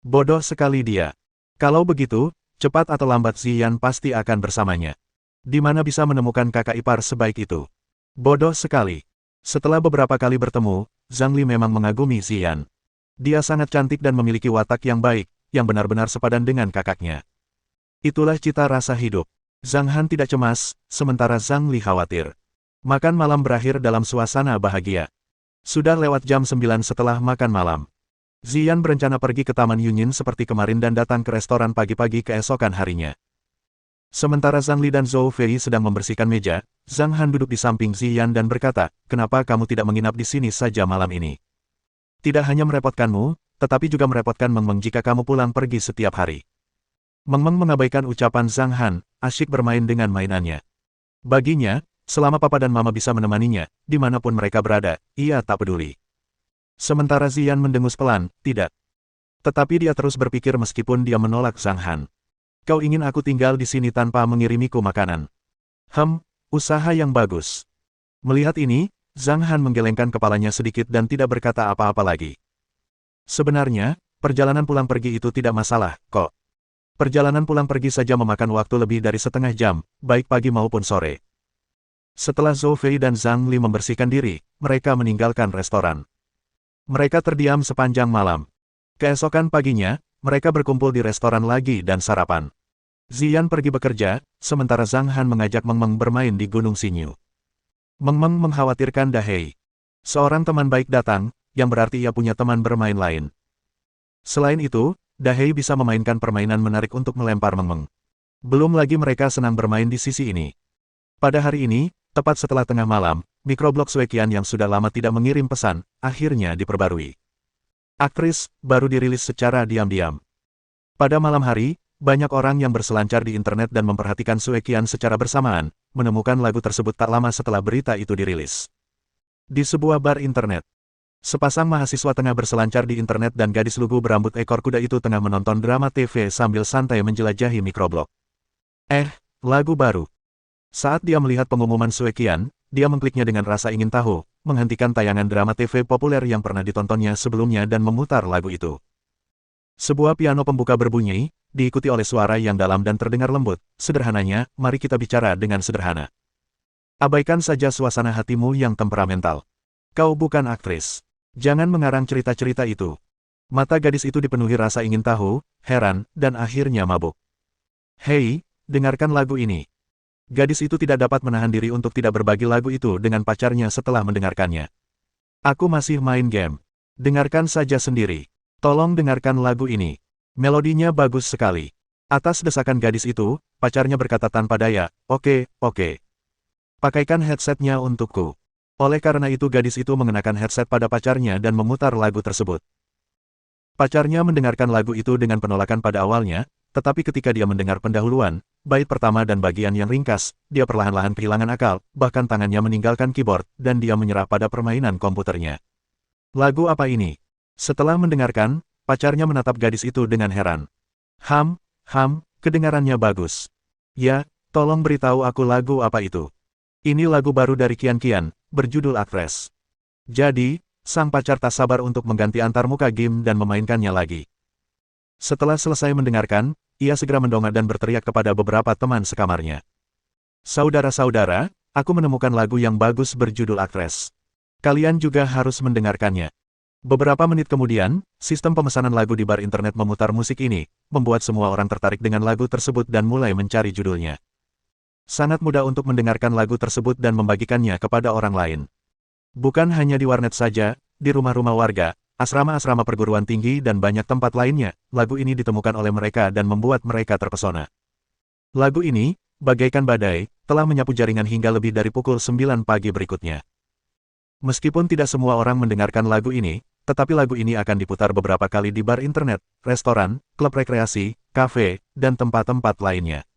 Bodoh sekali dia. Kalau begitu, cepat atau lambat Ziyan pasti akan bersamanya. Di mana bisa menemukan kakak ipar sebaik itu? Bodoh sekali. Setelah beberapa kali bertemu, Zhang Li memang mengagumi Ziyan. Dia sangat cantik dan memiliki watak yang baik, yang benar-benar sepadan dengan kakaknya. Itulah cita rasa hidup. Zhang Han tidak cemas, sementara Zhang Li khawatir. Makan malam berakhir dalam suasana bahagia. Sudah lewat jam 9 setelah makan malam. Ziyan berencana pergi ke Taman Yunyin seperti kemarin dan datang ke restoran pagi-pagi keesokan harinya. Sementara Zhang Li dan Zhou Fei sedang membersihkan meja, Zhang Han duduk di samping Ziyan dan berkata, kenapa kamu tidak menginap di sini saja malam ini? Tidak hanya merepotkanmu, tetapi juga merepotkan Meng Meng jika kamu pulang pergi setiap hari. Meng Meng mengabaikan ucapan Zhang Han, asyik bermain dengan mainannya. Baginya, selama papa dan mama bisa menemaninya, dimanapun mereka berada, ia tak peduli. Sementara Ziyan mendengus pelan, tidak. Tetapi dia terus berpikir meskipun dia menolak Zhang Han. Kau ingin aku tinggal di sini tanpa mengirimiku makanan? Usaha yang bagus. Melihat ini, Zhang Han menggelengkan kepalanya sedikit dan tidak berkata apa-apa lagi. Sebenarnya, perjalanan pulang pergi itu tidak masalah, kok. Perjalanan pulang pergi saja memakan waktu lebih dari setengah jam, baik pagi maupun sore. Setelah Zhou Fei dan Zhang Li membersihkan diri, mereka meninggalkan restoran. Mereka terdiam sepanjang malam. Keesokan paginya, mereka berkumpul di restoran lagi dan sarapan. Ziyan pergi bekerja, sementara Zhang Han mengajak Meng Meng bermain di Gunung Xinyu. Meng Meng mengkhawatirkan Dahei. Seorang teman baik datang, yang berarti ia punya teman bermain lain. Selain itu, Dahei bisa memainkan permainan menarik untuk melempar Meng Meng. Belum lagi mereka senang bermain di sisi ini. Pada hari ini, tepat setelah tengah malam, mikroblog Suekian yang sudah lama tidak mengirim pesan, akhirnya diperbarui. Aktris, baru dirilis secara diam-diam. Pada malam hari, banyak orang yang berselancar di internet dan memperhatikan Suekian secara bersamaan, menemukan lagu tersebut tak lama setelah berita itu dirilis. Di sebuah bar internet, sepasang mahasiswa tengah berselancar di internet dan gadis lugu berambut ekor kuda itu tengah menonton drama TV sambil santai menjelajahi mikroblog. Lagu baru. Saat dia melihat pengumuman Suekian, dia mengkliknya dengan rasa ingin tahu, menghentikan tayangan drama TV populer yang pernah ditontonnya sebelumnya dan memutar lagu itu. Sebuah piano pembuka berbunyi, diikuti oleh suara yang dalam dan terdengar lembut. Sederhananya, mari kita bicara dengan sederhana. Abaikan saja suasana hatimu yang temperamental. Kau bukan aktris. Jangan mengarang cerita-cerita itu. Mata gadis itu dipenuhi rasa ingin tahu, heran, dan akhirnya mabuk. Hei, dengarkan lagu ini. Gadis itu tidak dapat menahan diri untuk tidak berbagi lagu itu dengan pacarnya setelah mendengarkannya. Aku masih main game. Dengarkan saja sendiri. Tolong dengarkan lagu ini. Melodinya bagus sekali. Atas desakan gadis itu, pacarnya berkata tanpa daya, oke. Pakaikan headsetnya untukku. Oleh karena itu gadis itu mengenakan headset pada pacarnya dan memutar lagu tersebut. Pacarnya mendengarkan lagu itu dengan penolakan pada awalnya, tetapi ketika dia mendengar pendahuluan, bait pertama dan bagian yang ringkas, dia perlahan-lahan kehilangan akal, bahkan tangannya meninggalkan keyboard, dan dia menyerah pada permainan komputernya. Lagu apa ini? Setelah mendengarkan, pacarnya menatap gadis itu dengan heran. Kedengarannya bagus. Ya, tolong beritahu aku lagu apa itu. Ini lagu baru dari Qian Qian, berjudul Actress. Jadi, sang pacar tak sabar untuk mengganti antarmuka game dan memainkannya lagi. Setelah selesai mendengarkan, ia segera mendongak dan berteriak kepada beberapa teman sekamarnya. Saudara-saudara, aku menemukan lagu yang bagus berjudul Actress. Kalian juga harus mendengarkannya. Beberapa menit kemudian, sistem pemesanan lagu di bar internet memutar musik ini, membuat semua orang tertarik dengan lagu tersebut dan mulai mencari judulnya. Sangat mudah untuk mendengarkan lagu tersebut dan membagikannya kepada orang lain. Bukan hanya di warnet saja, di rumah-rumah warga, asrama-asrama perguruan tinggi dan banyak tempat lainnya, lagu ini ditemukan oleh mereka dan membuat mereka terpesona. Lagu ini, bagaikan badai, telah menyapu jaringan hingga lebih dari pukul 9 pagi berikutnya. Meskipun tidak semua orang mendengarkan lagu ini, tetapi lagu ini akan diputar beberapa kali di bar internet, restoran, klub rekreasi, kafe, dan tempat-tempat lainnya.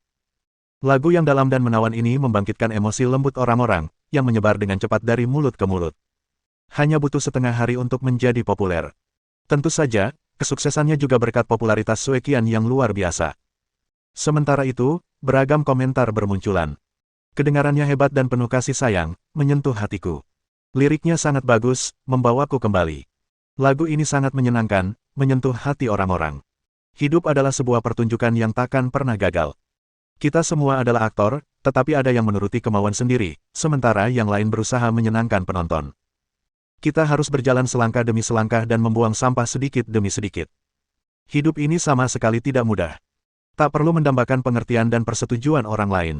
Lagu yang dalam dan menawan ini membangkitkan emosi lembut orang-orang, yang menyebar dengan cepat dari mulut ke mulut. Hanya butuh setengah hari untuk menjadi populer. Tentu saja, kesuksesannya juga berkat popularitas Suekian yang luar biasa. Sementara itu, beragam komentar bermunculan. Kedengarannya hebat dan penuh kasih sayang, menyentuh hatiku. Liriknya sangat bagus, membawaku kembali. Lagu ini sangat menyenangkan, menyentuh hati orang-orang. Hidup adalah sebuah pertunjukan yang takkan pernah gagal. Kita semua adalah aktor, tetapi ada yang menuruti kemauan sendiri, sementara yang lain berusaha menyenangkan penonton. Kita harus berjalan selangkah demi selangkah dan membuang sampah sedikit demi sedikit. Hidup ini sama sekali tidak mudah. Tak perlu mendambakan pengertian dan persetujuan orang lain.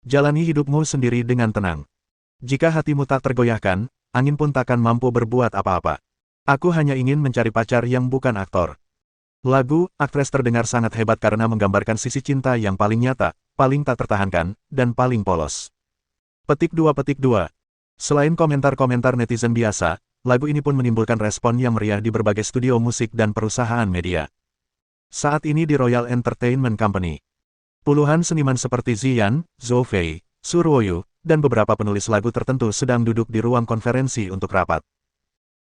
Jalani hidupmu sendiri dengan tenang. Jika hatimu tak tergoyahkan, angin pun takkan mampu berbuat apa-apa. Aku hanya ingin mencari pacar yang bukan aktor. Lagu, Actress terdengar sangat hebat karena menggambarkan sisi cinta yang paling nyata, paling tak tertahankan, dan paling polos. Petik 2. Selain komentar-komentar netizen biasa, lagu ini pun menimbulkan respon yang meriah di berbagai studio musik dan perusahaan media. Saat ini di Royal Entertainment Company, puluhan seniman seperti Ziyan, Zhou Fei, Suruoyu, dan beberapa penulis lagu tertentu sedang duduk di ruang konferensi untuk rapat.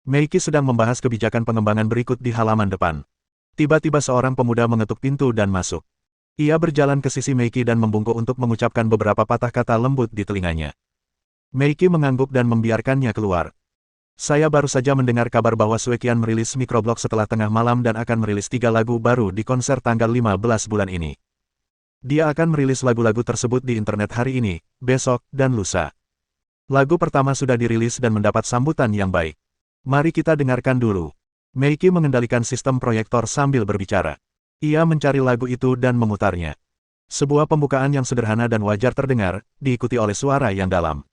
Meiki sedang membahas kebijakan pengembangan berikut di halaman depan. Tiba-tiba seorang pemuda mengetuk pintu dan masuk. Ia berjalan ke sisi Meiki dan membungkuk untuk mengucapkan beberapa patah kata lembut di telinganya. Meiki mengangguk dan membiarkannya keluar. Saya baru saja mendengar kabar bahwa Suekian merilis microblog setelah tengah malam dan akan merilis 3 lagu baru di konser tanggal 15 bulan ini. Dia akan merilis lagu-lagu tersebut di internet hari ini, besok, dan lusa. Lagu pertama sudah dirilis dan mendapat sambutan yang baik. Mari kita dengarkan dulu. Meiki mengendalikan sistem proyektor sambil berbicara. Ia mencari lagu itu dan memutarnya. Sebuah pembukaan yang sederhana dan wajar terdengar, diikuti oleh suara yang dalam.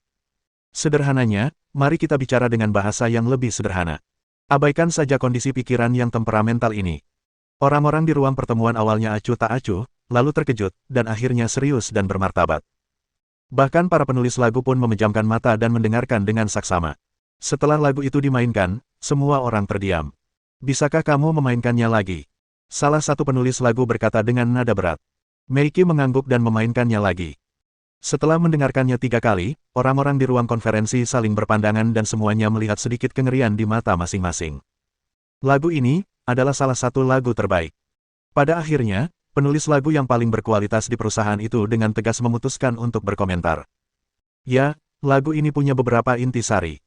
Sederhananya, mari kita bicara dengan bahasa yang lebih sederhana. Abaikan saja kondisi pikiran yang temperamental ini. Orang-orang di ruang pertemuan awalnya acuh tak acuh, lalu terkejut, dan akhirnya serius dan bermartabat. Bahkan para penulis lagu pun memejamkan mata dan mendengarkan dengan saksama. Setelah lagu itu dimainkan, semua orang terdiam. Bisakah kamu memainkannya lagi? Salah satu penulis lagu berkata dengan nada berat. Meiki mengangguk dan memainkannya lagi. Setelah mendengarkannya 3 kali, orang-orang di ruang konferensi saling berpandangan dan semuanya melihat sedikit kengerian di mata masing-masing. Lagu ini adalah salah satu lagu terbaik. Pada akhirnya, penulis lagu yang paling berkualitas di perusahaan itu dengan tegas memutuskan untuk berkomentar. Ya, lagu ini punya beberapa intisari.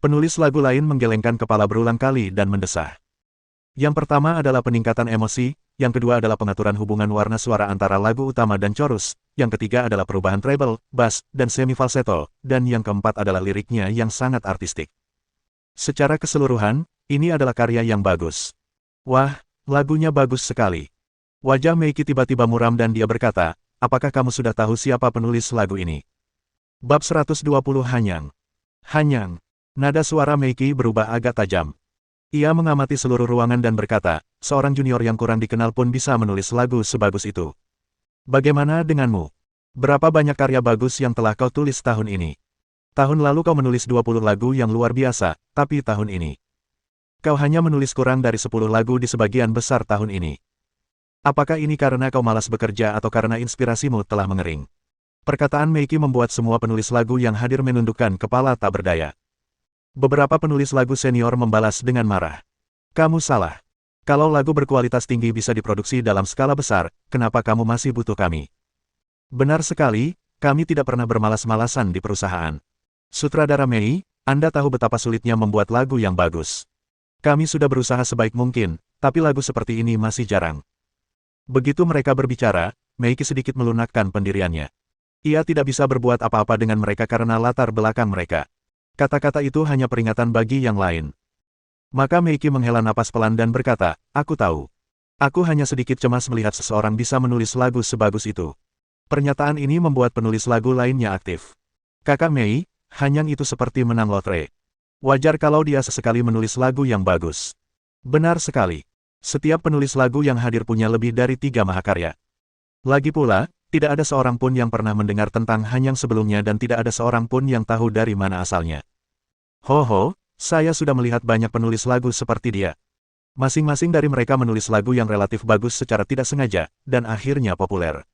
Penulis lagu lain menggelengkan kepala berulang kali dan mendesah. Yang pertama adalah peningkatan emosi, yang kedua adalah pengaturan hubungan warna suara antara lagu utama dan chorus, yang ketiga adalah perubahan treble, bass, dan semi-falsetto, dan yang keempat adalah liriknya yang sangat artistik. Secara keseluruhan, ini adalah karya yang bagus. Wah, lagunya bagus sekali. Wajah Meiki tiba-tiba muram dan dia berkata, apakah kamu sudah tahu siapa penulis lagu ini? Bab 120 Hanyang. Hanyang. Nada suara Meiki berubah agak tajam. Ia mengamati seluruh ruangan dan berkata, seorang junior yang kurang dikenal pun bisa menulis lagu sebagus itu. Bagaimana denganmu? Berapa banyak karya bagus yang telah kau tulis tahun ini? Tahun lalu kau menulis 20 lagu yang luar biasa, tapi tahun ini kau hanya menulis kurang dari 10 lagu di sebagian besar tahun ini. Apakah ini karena kau malas bekerja atau karena inspirasimu telah mengering? Perkataan Meiki membuat semua penulis lagu yang hadir menundukkan kepala tak berdaya. Beberapa penulis lagu senior membalas dengan marah. Kamu salah. Kalau lagu berkualitas tinggi bisa diproduksi dalam skala besar, kenapa kamu masih butuh kami? Benar sekali, kami tidak pernah bermalas-malasan di perusahaan. Sutradara Mei, Anda tahu betapa sulitnya membuat lagu yang bagus. Kami sudah berusaha sebaik mungkin, tapi lagu seperti ini masih jarang. Begitu mereka berbicara, Meiki sedikit melunakkan pendiriannya. Ia tidak bisa berbuat apa-apa dengan mereka karena latar belakang mereka. Kata-kata itu hanya peringatan bagi yang lain. Maka Meiki menghela napas pelan dan berkata, aku tahu. Aku hanya sedikit cemas melihat seseorang bisa menulis lagu sebagus itu. Pernyataan ini membuat penulis lagu lainnya aktif. Kakak Mei, Hanyang itu seperti menang lotre. Wajar kalau dia sesekali menulis lagu yang bagus. Benar sekali. Setiap penulis lagu yang hadir punya lebih dari 3 mahakarya. Lagi pula, tidak ada seorang pun yang pernah mendengar tentang Hanyang sebelumnya dan tidak ada seorang pun yang tahu dari mana asalnya. Ho, saya sudah melihat banyak penulis lagu seperti dia. Masing-masing dari mereka menulis lagu yang relatif bagus secara tidak sengaja, dan akhirnya populer.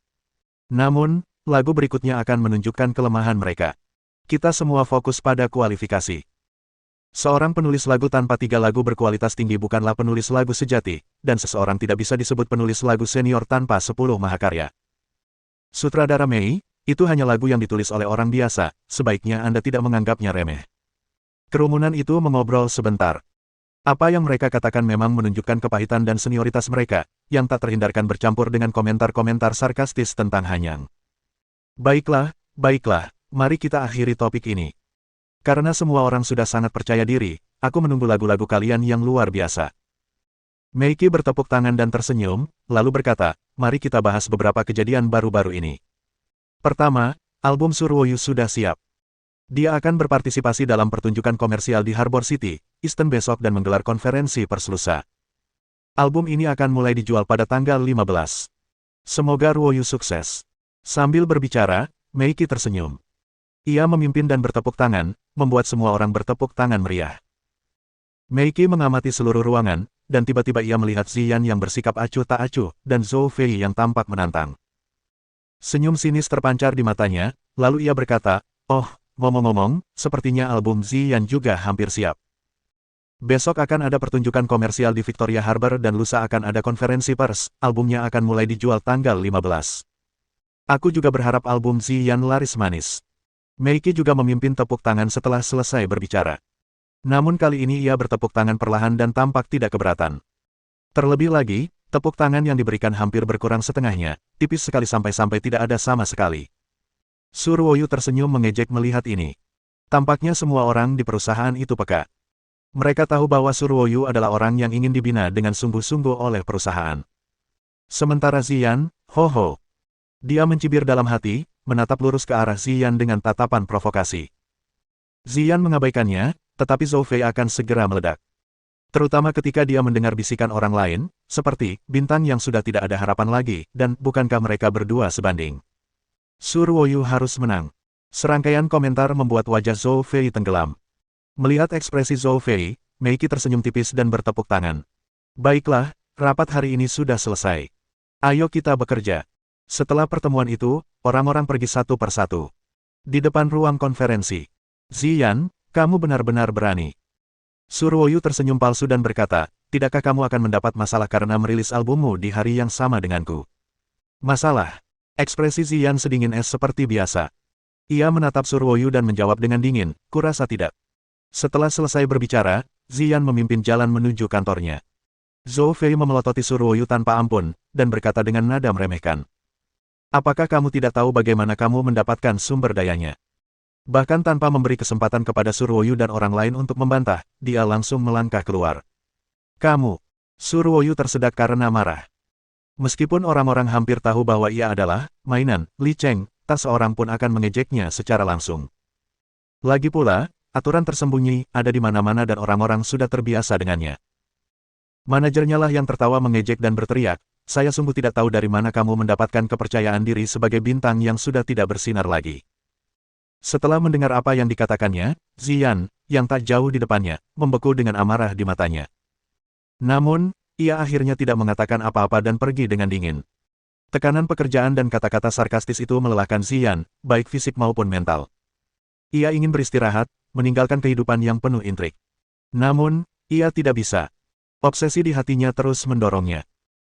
Namun, lagu berikutnya akan menunjukkan kelemahan mereka. Kita semua fokus pada kualifikasi. Seorang penulis lagu tanpa 3 lagu berkualitas tinggi bukanlah penulis lagu sejati, dan seseorang tidak bisa disebut penulis lagu senior tanpa 10 mahakarya. Sutradara Mei, itu hanya lagu yang ditulis oleh orang biasa, sebaiknya Anda tidak menganggapnya remeh. Kerumunan itu mengobrol sebentar. Apa yang mereka katakan memang menunjukkan kepahitan dan senioritas mereka, yang tak terhindarkan bercampur dengan komentar-komentar sarkastis tentang Hanyang. Baiklah, mari kita akhiri topik ini. Karena semua orang sudah sangat percaya diri, aku menunggu lagu-lagu kalian yang luar biasa. Meiki bertepuk tangan dan tersenyum, lalu berkata, mari kita bahas beberapa kejadian baru-baru ini. Pertama, album Suruoyu sudah siap. Dia akan berpartisipasi dalam pertunjukan komersial di Harbor City, Easton besok dan menggelar konferensi pers lusa. Album ini akan mulai dijual pada tanggal 15. Semoga Ruoyu sukses. Sambil berbicara, Meiki tersenyum. Ia memimpin dan bertepuk tangan, membuat semua orang bertepuk tangan meriah. Meiki mengamati seluruh ruangan, dan tiba-tiba ia melihat Ziyan yang bersikap acuh tak acuh, dan Zhou Fei yang tampak menantang. Senyum sinis terpancar di matanya, lalu ia berkata, "Oh, ngomong-ngomong, sepertinya album Ziyan juga hampir siap. Besok akan ada pertunjukan komersial di Victoria Harbour dan lusa akan ada konferensi pers, albumnya akan mulai dijual tanggal 15. Aku juga berharap album Ziyan laris manis." Meiki juga memimpin tepuk tangan setelah selesai berbicara. Namun kali ini ia bertepuk tangan perlahan dan tampak tidak keberatan. Terlebih lagi, tepuk tangan yang diberikan hampir berkurang setengahnya, tipis sekali sampai-sampai tidak ada sama sekali. Su Ruoyu tersenyum mengejek melihat ini. Tampaknya semua orang di perusahaan itu peka. Mereka tahu bahwa Su Ruoyu adalah orang yang ingin dibina dengan sungguh-sungguh oleh perusahaan. Sementara Ziyan, ho. Dia mencibir dalam hati, menatap lurus ke arah Ziyan dengan tatapan provokasi. Ziyan mengabaikannya, tetapi Zhou Fei akan segera meledak. Terutama ketika dia mendengar bisikan orang lain, seperti, bintang yang sudah tidak ada harapan lagi, dan bukankah mereka berdua sebanding. Su Ruoyu harus menang. Serangkaian komentar membuat wajah Zhou Fei tenggelam. Melihat ekspresi Zhou Fei, Meiki tersenyum tipis dan bertepuk tangan. Baiklah, rapat hari ini sudah selesai. Ayo kita bekerja. Setelah pertemuan itu, orang-orang pergi satu persatu. Di depan ruang konferensi. Ziyan, kamu benar-benar berani. Su Ruoyu tersenyum palsu dan berkata, tidakkah kamu akan mendapat masalah karena merilis albummu di hari yang sama denganku? Masalah? Ekspresi Ziyan sedingin es seperti biasa. Ia menatap Su Ruoyu dan menjawab dengan dingin, kurasa tidak. Setelah selesai berbicara, Ziyan memimpin jalan menuju kantornya. Zhou Fei memelototi Su Ruoyu tanpa ampun, dan berkata dengan nada meremehkan. Apakah kamu tidak tahu bagaimana kamu mendapatkan sumber dayanya? Bahkan tanpa memberi kesempatan kepada Su Ruoyu dan orang lain untuk membantah, dia langsung melangkah keluar. Kamu! Su Ruoyu tersedak karena marah. Meskipun orang-orang hampir tahu bahwa ia adalah mainan Li Cheng, tak seorang pun akan mengejeknya secara langsung. Lagi pula, aturan tersembunyi ada di mana-mana dan orang-orang sudah terbiasa dengannya. Manajernya lah yang tertawa mengejek dan berteriak, saya sungguh tidak tahu dari mana kamu mendapatkan kepercayaan diri sebagai bintang yang sudah tidak bersinar lagi. Setelah mendengar apa yang dikatakannya, Ziyan, yang tak jauh di depannya, membeku dengan amarah di matanya. Namun, ia akhirnya tidak mengatakan apa-apa dan pergi dengan dingin. Tekanan pekerjaan dan kata-kata sarkastis itu melelahkan Ziyan, baik fisik maupun mental. Ia ingin beristirahat, meninggalkan kehidupan yang penuh intrik. Namun, ia tidak bisa. Obsesi di hatinya terus mendorongnya.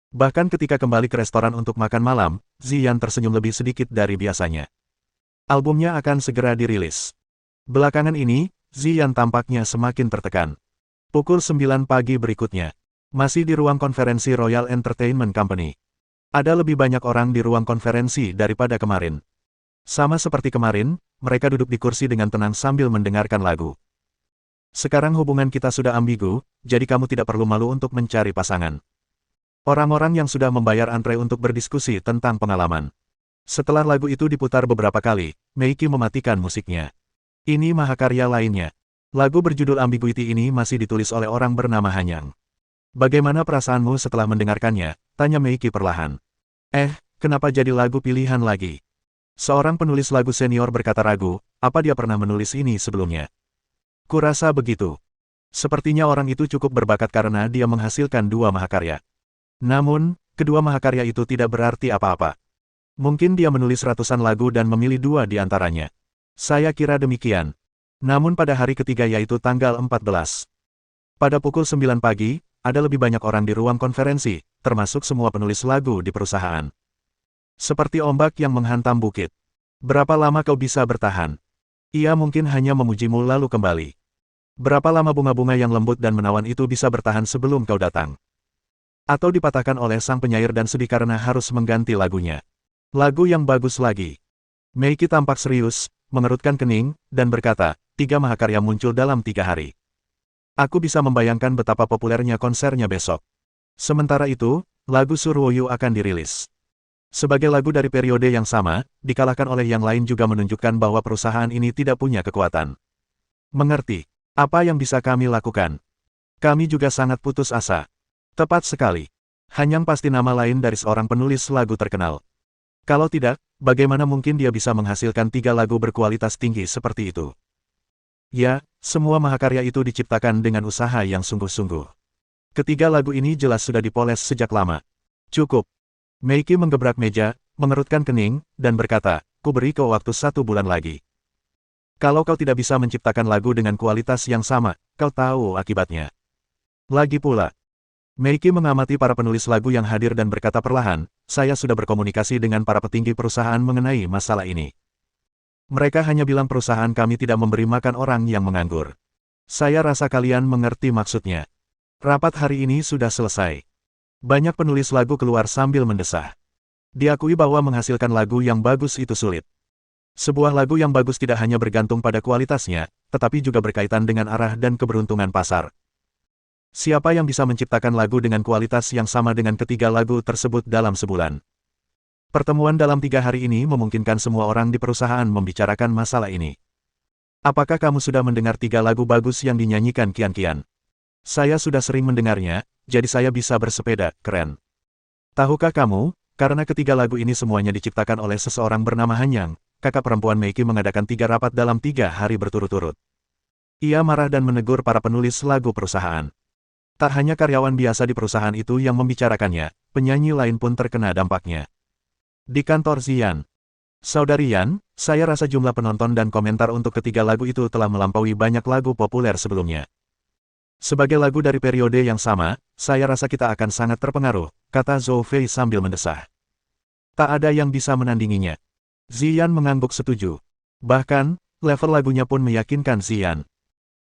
Bahkan ketika kembali ke restoran untuk makan malam, Ziyan tersenyum lebih sedikit dari biasanya. Albumnya akan segera dirilis. Belakangan ini, Ziyan tampaknya semakin tertekan. Pukul 9 pagi berikutnya. Masih di ruang konferensi Royal Entertainment Company. Ada lebih banyak orang di ruang konferensi daripada kemarin. Sama seperti kemarin, mereka duduk di kursi dengan tenang sambil mendengarkan lagu. Sekarang hubungan kita sudah ambigu, jadi kamu tidak perlu malu untuk mencari pasangan. Orang-orang yang sudah membayar antre untuk berdiskusi tentang pengalaman. Setelah lagu itu diputar beberapa kali, Meiki mematikan musiknya. Ini mahakarya lainnya. Lagu berjudul Ambiguity ini masih ditulis oleh orang bernama Hanyang. Bagaimana perasaanmu setelah mendengarkannya? Tanya Meiki perlahan. Kenapa jadi lagu pilihan lagi? Seorang penulis lagu senior berkata ragu, apa dia pernah menulis ini sebelumnya? Kurasa begitu. Sepertinya orang itu cukup berbakat karena dia menghasilkan 2 mahakarya. Namun, kedua mahakarya itu tidak berarti apa-apa. Mungkin dia menulis ratusan lagu dan memilih 2 di antaranya. Saya kira demikian. Namun pada hari ketiga yaitu tanggal 14. Pada pukul 9 pagi, ada lebih banyak orang di ruang konferensi, termasuk semua penulis lagu di perusahaan. Seperti ombak yang menghantam bukit. Berapa lama kau bisa bertahan? Ia mungkin hanya memujimu lalu kembali. Berapa lama bunga-bunga yang lembut dan menawan itu bisa bertahan sebelum kau datang? Atau dipatahkan oleh sang penyair dan sedih karena harus mengganti lagunya. Lagu yang bagus lagi. Meiki tampak serius, mengerutkan kening, dan berkata, 3 mahakarya muncul dalam 3 hari. Aku bisa membayangkan betapa populernya konsernya besok. Sementara itu, lagu Su Ruoyu akan dirilis. Sebagai lagu dari periode yang sama, dikalahkan oleh yang lain juga menunjukkan bahwa perusahaan ini tidak punya kekuatan. Mengerti? Apa yang bisa kami lakukan? Kami juga sangat putus asa. Tepat sekali. Hanyang pasti nama lain dari seorang penulis lagu terkenal. Kalau tidak, bagaimana mungkin dia bisa menghasilkan 3 lagu berkualitas tinggi seperti itu? Ya, semua mahakarya itu diciptakan dengan usaha yang sungguh-sungguh. Ketiga lagu ini jelas sudah dipoles sejak lama. Cukup. Meiki menggebrak meja, mengerutkan kening, dan berkata, ku beri kau waktu 1 bulan lagi. Kalau kau tidak bisa menciptakan lagu dengan kualitas yang sama, kau tahu akibatnya. Lagi pula, Meiki mengamati para penulis lagu yang hadir dan berkata perlahan, saya sudah berkomunikasi dengan para petinggi perusahaan mengenai masalah ini. Mereka hanya bilang perusahaan kami tidak memberi makan orang yang menganggur. Saya rasa kalian mengerti maksudnya. Rapat hari ini sudah selesai. Banyak penulis lagu keluar sambil mendesah. Diakui bahwa menghasilkan lagu yang bagus itu sulit. Sebuah lagu yang bagus tidak hanya bergantung pada kualitasnya, tetapi juga berkaitan dengan arah dan keberuntungan pasar. Siapa yang bisa menciptakan lagu dengan kualitas yang sama dengan ketiga lagu tersebut dalam sebulan? Pertemuan dalam 3 hari ini memungkinkan semua orang di perusahaan membicarakan masalah ini. Apakah kamu sudah mendengar 3 lagu bagus yang dinyanyikan Qian? Saya sudah sering mendengarnya, jadi saya bisa bersepeda, keren. Tahukah kamu, karena ketiga lagu ini semuanya diciptakan oleh seseorang bernama Hanyang, kakak perempuan Meiki mengadakan 3 rapat dalam 3 hari berturut-turut. Ia marah dan menegur para penulis lagu perusahaan. Tak hanya karyawan biasa di perusahaan itu yang membicarakannya, penyanyi lain pun terkena dampaknya. Di kantor Ziyan. Saudari Yan, saya rasa jumlah penonton dan komentar untuk ketiga lagu itu telah melampaui banyak lagu populer sebelumnya. Sebagai lagu dari periode yang sama, saya rasa kita akan sangat terpengaruh, kata Zhou Fei sambil mendesah. Tak ada yang bisa menandinginya. Ziyan mengangguk setuju. Bahkan, level lagunya pun meyakinkan Ziyan.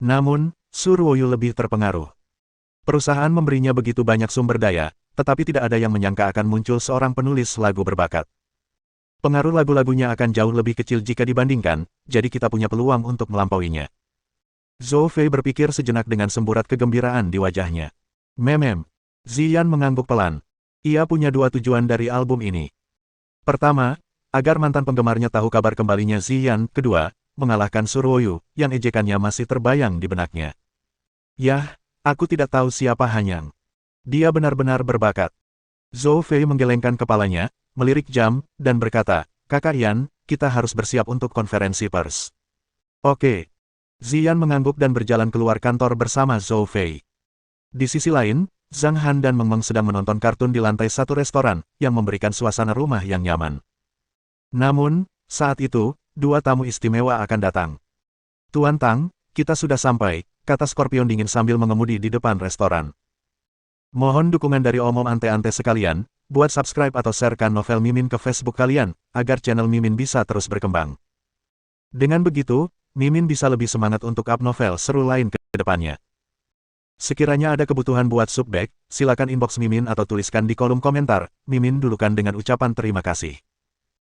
Namun, Su Ruoyu lebih terpengaruh. Perusahaan memberinya begitu banyak sumber daya, tetapi tidak ada yang menyangka akan muncul seorang penulis lagu berbakat. Pengaruh lagu-lagunya akan jauh lebih kecil jika dibandingkan, jadi kita punya peluang untuk melampauinya. Zhou Fei berpikir sejenak dengan semburat kegembiraan di wajahnya. Ziyan mengangguk pelan. Ia punya 2 tujuan dari album ini. Pertama, agar mantan penggemarnya tahu kabar kembalinya Ziyan. Kedua, mengalahkan Su Ruoyu, yang ejekannya masih terbayang di benaknya. Yah, aku tidak tahu siapa Hanyang. Dia benar-benar berbakat. Zhou Fei menggelengkan kepalanya, melirik jam, dan berkata, Kakak Yan, kita harus bersiap untuk konferensi pers. Oke. Ziyan mengangguk dan berjalan keluar kantor bersama Zhou Fei. Di sisi lain, Zhang Han dan Meng Meng sedang menonton kartun di lantai 1 restoran, yang memberikan suasana rumah yang nyaman. Namun, saat itu, 2 tamu istimewa akan datang. Tuan Tang, kita sudah sampai, kata Scorpion dingin sambil mengemudi di depan restoran. Mohon dukungan dari omom ante-ante sekalian, buat subscribe atau sharekan novel Mimin ke Facebook kalian, agar channel Mimin bisa terus berkembang. Dengan begitu, Mimin bisa lebih semangat untuk up novel seru lain ke depannya. Sekiranya ada kebutuhan buat subback, silakan inbox Mimin atau tuliskan di kolom komentar, Mimin dulukan dengan ucapan terima kasih.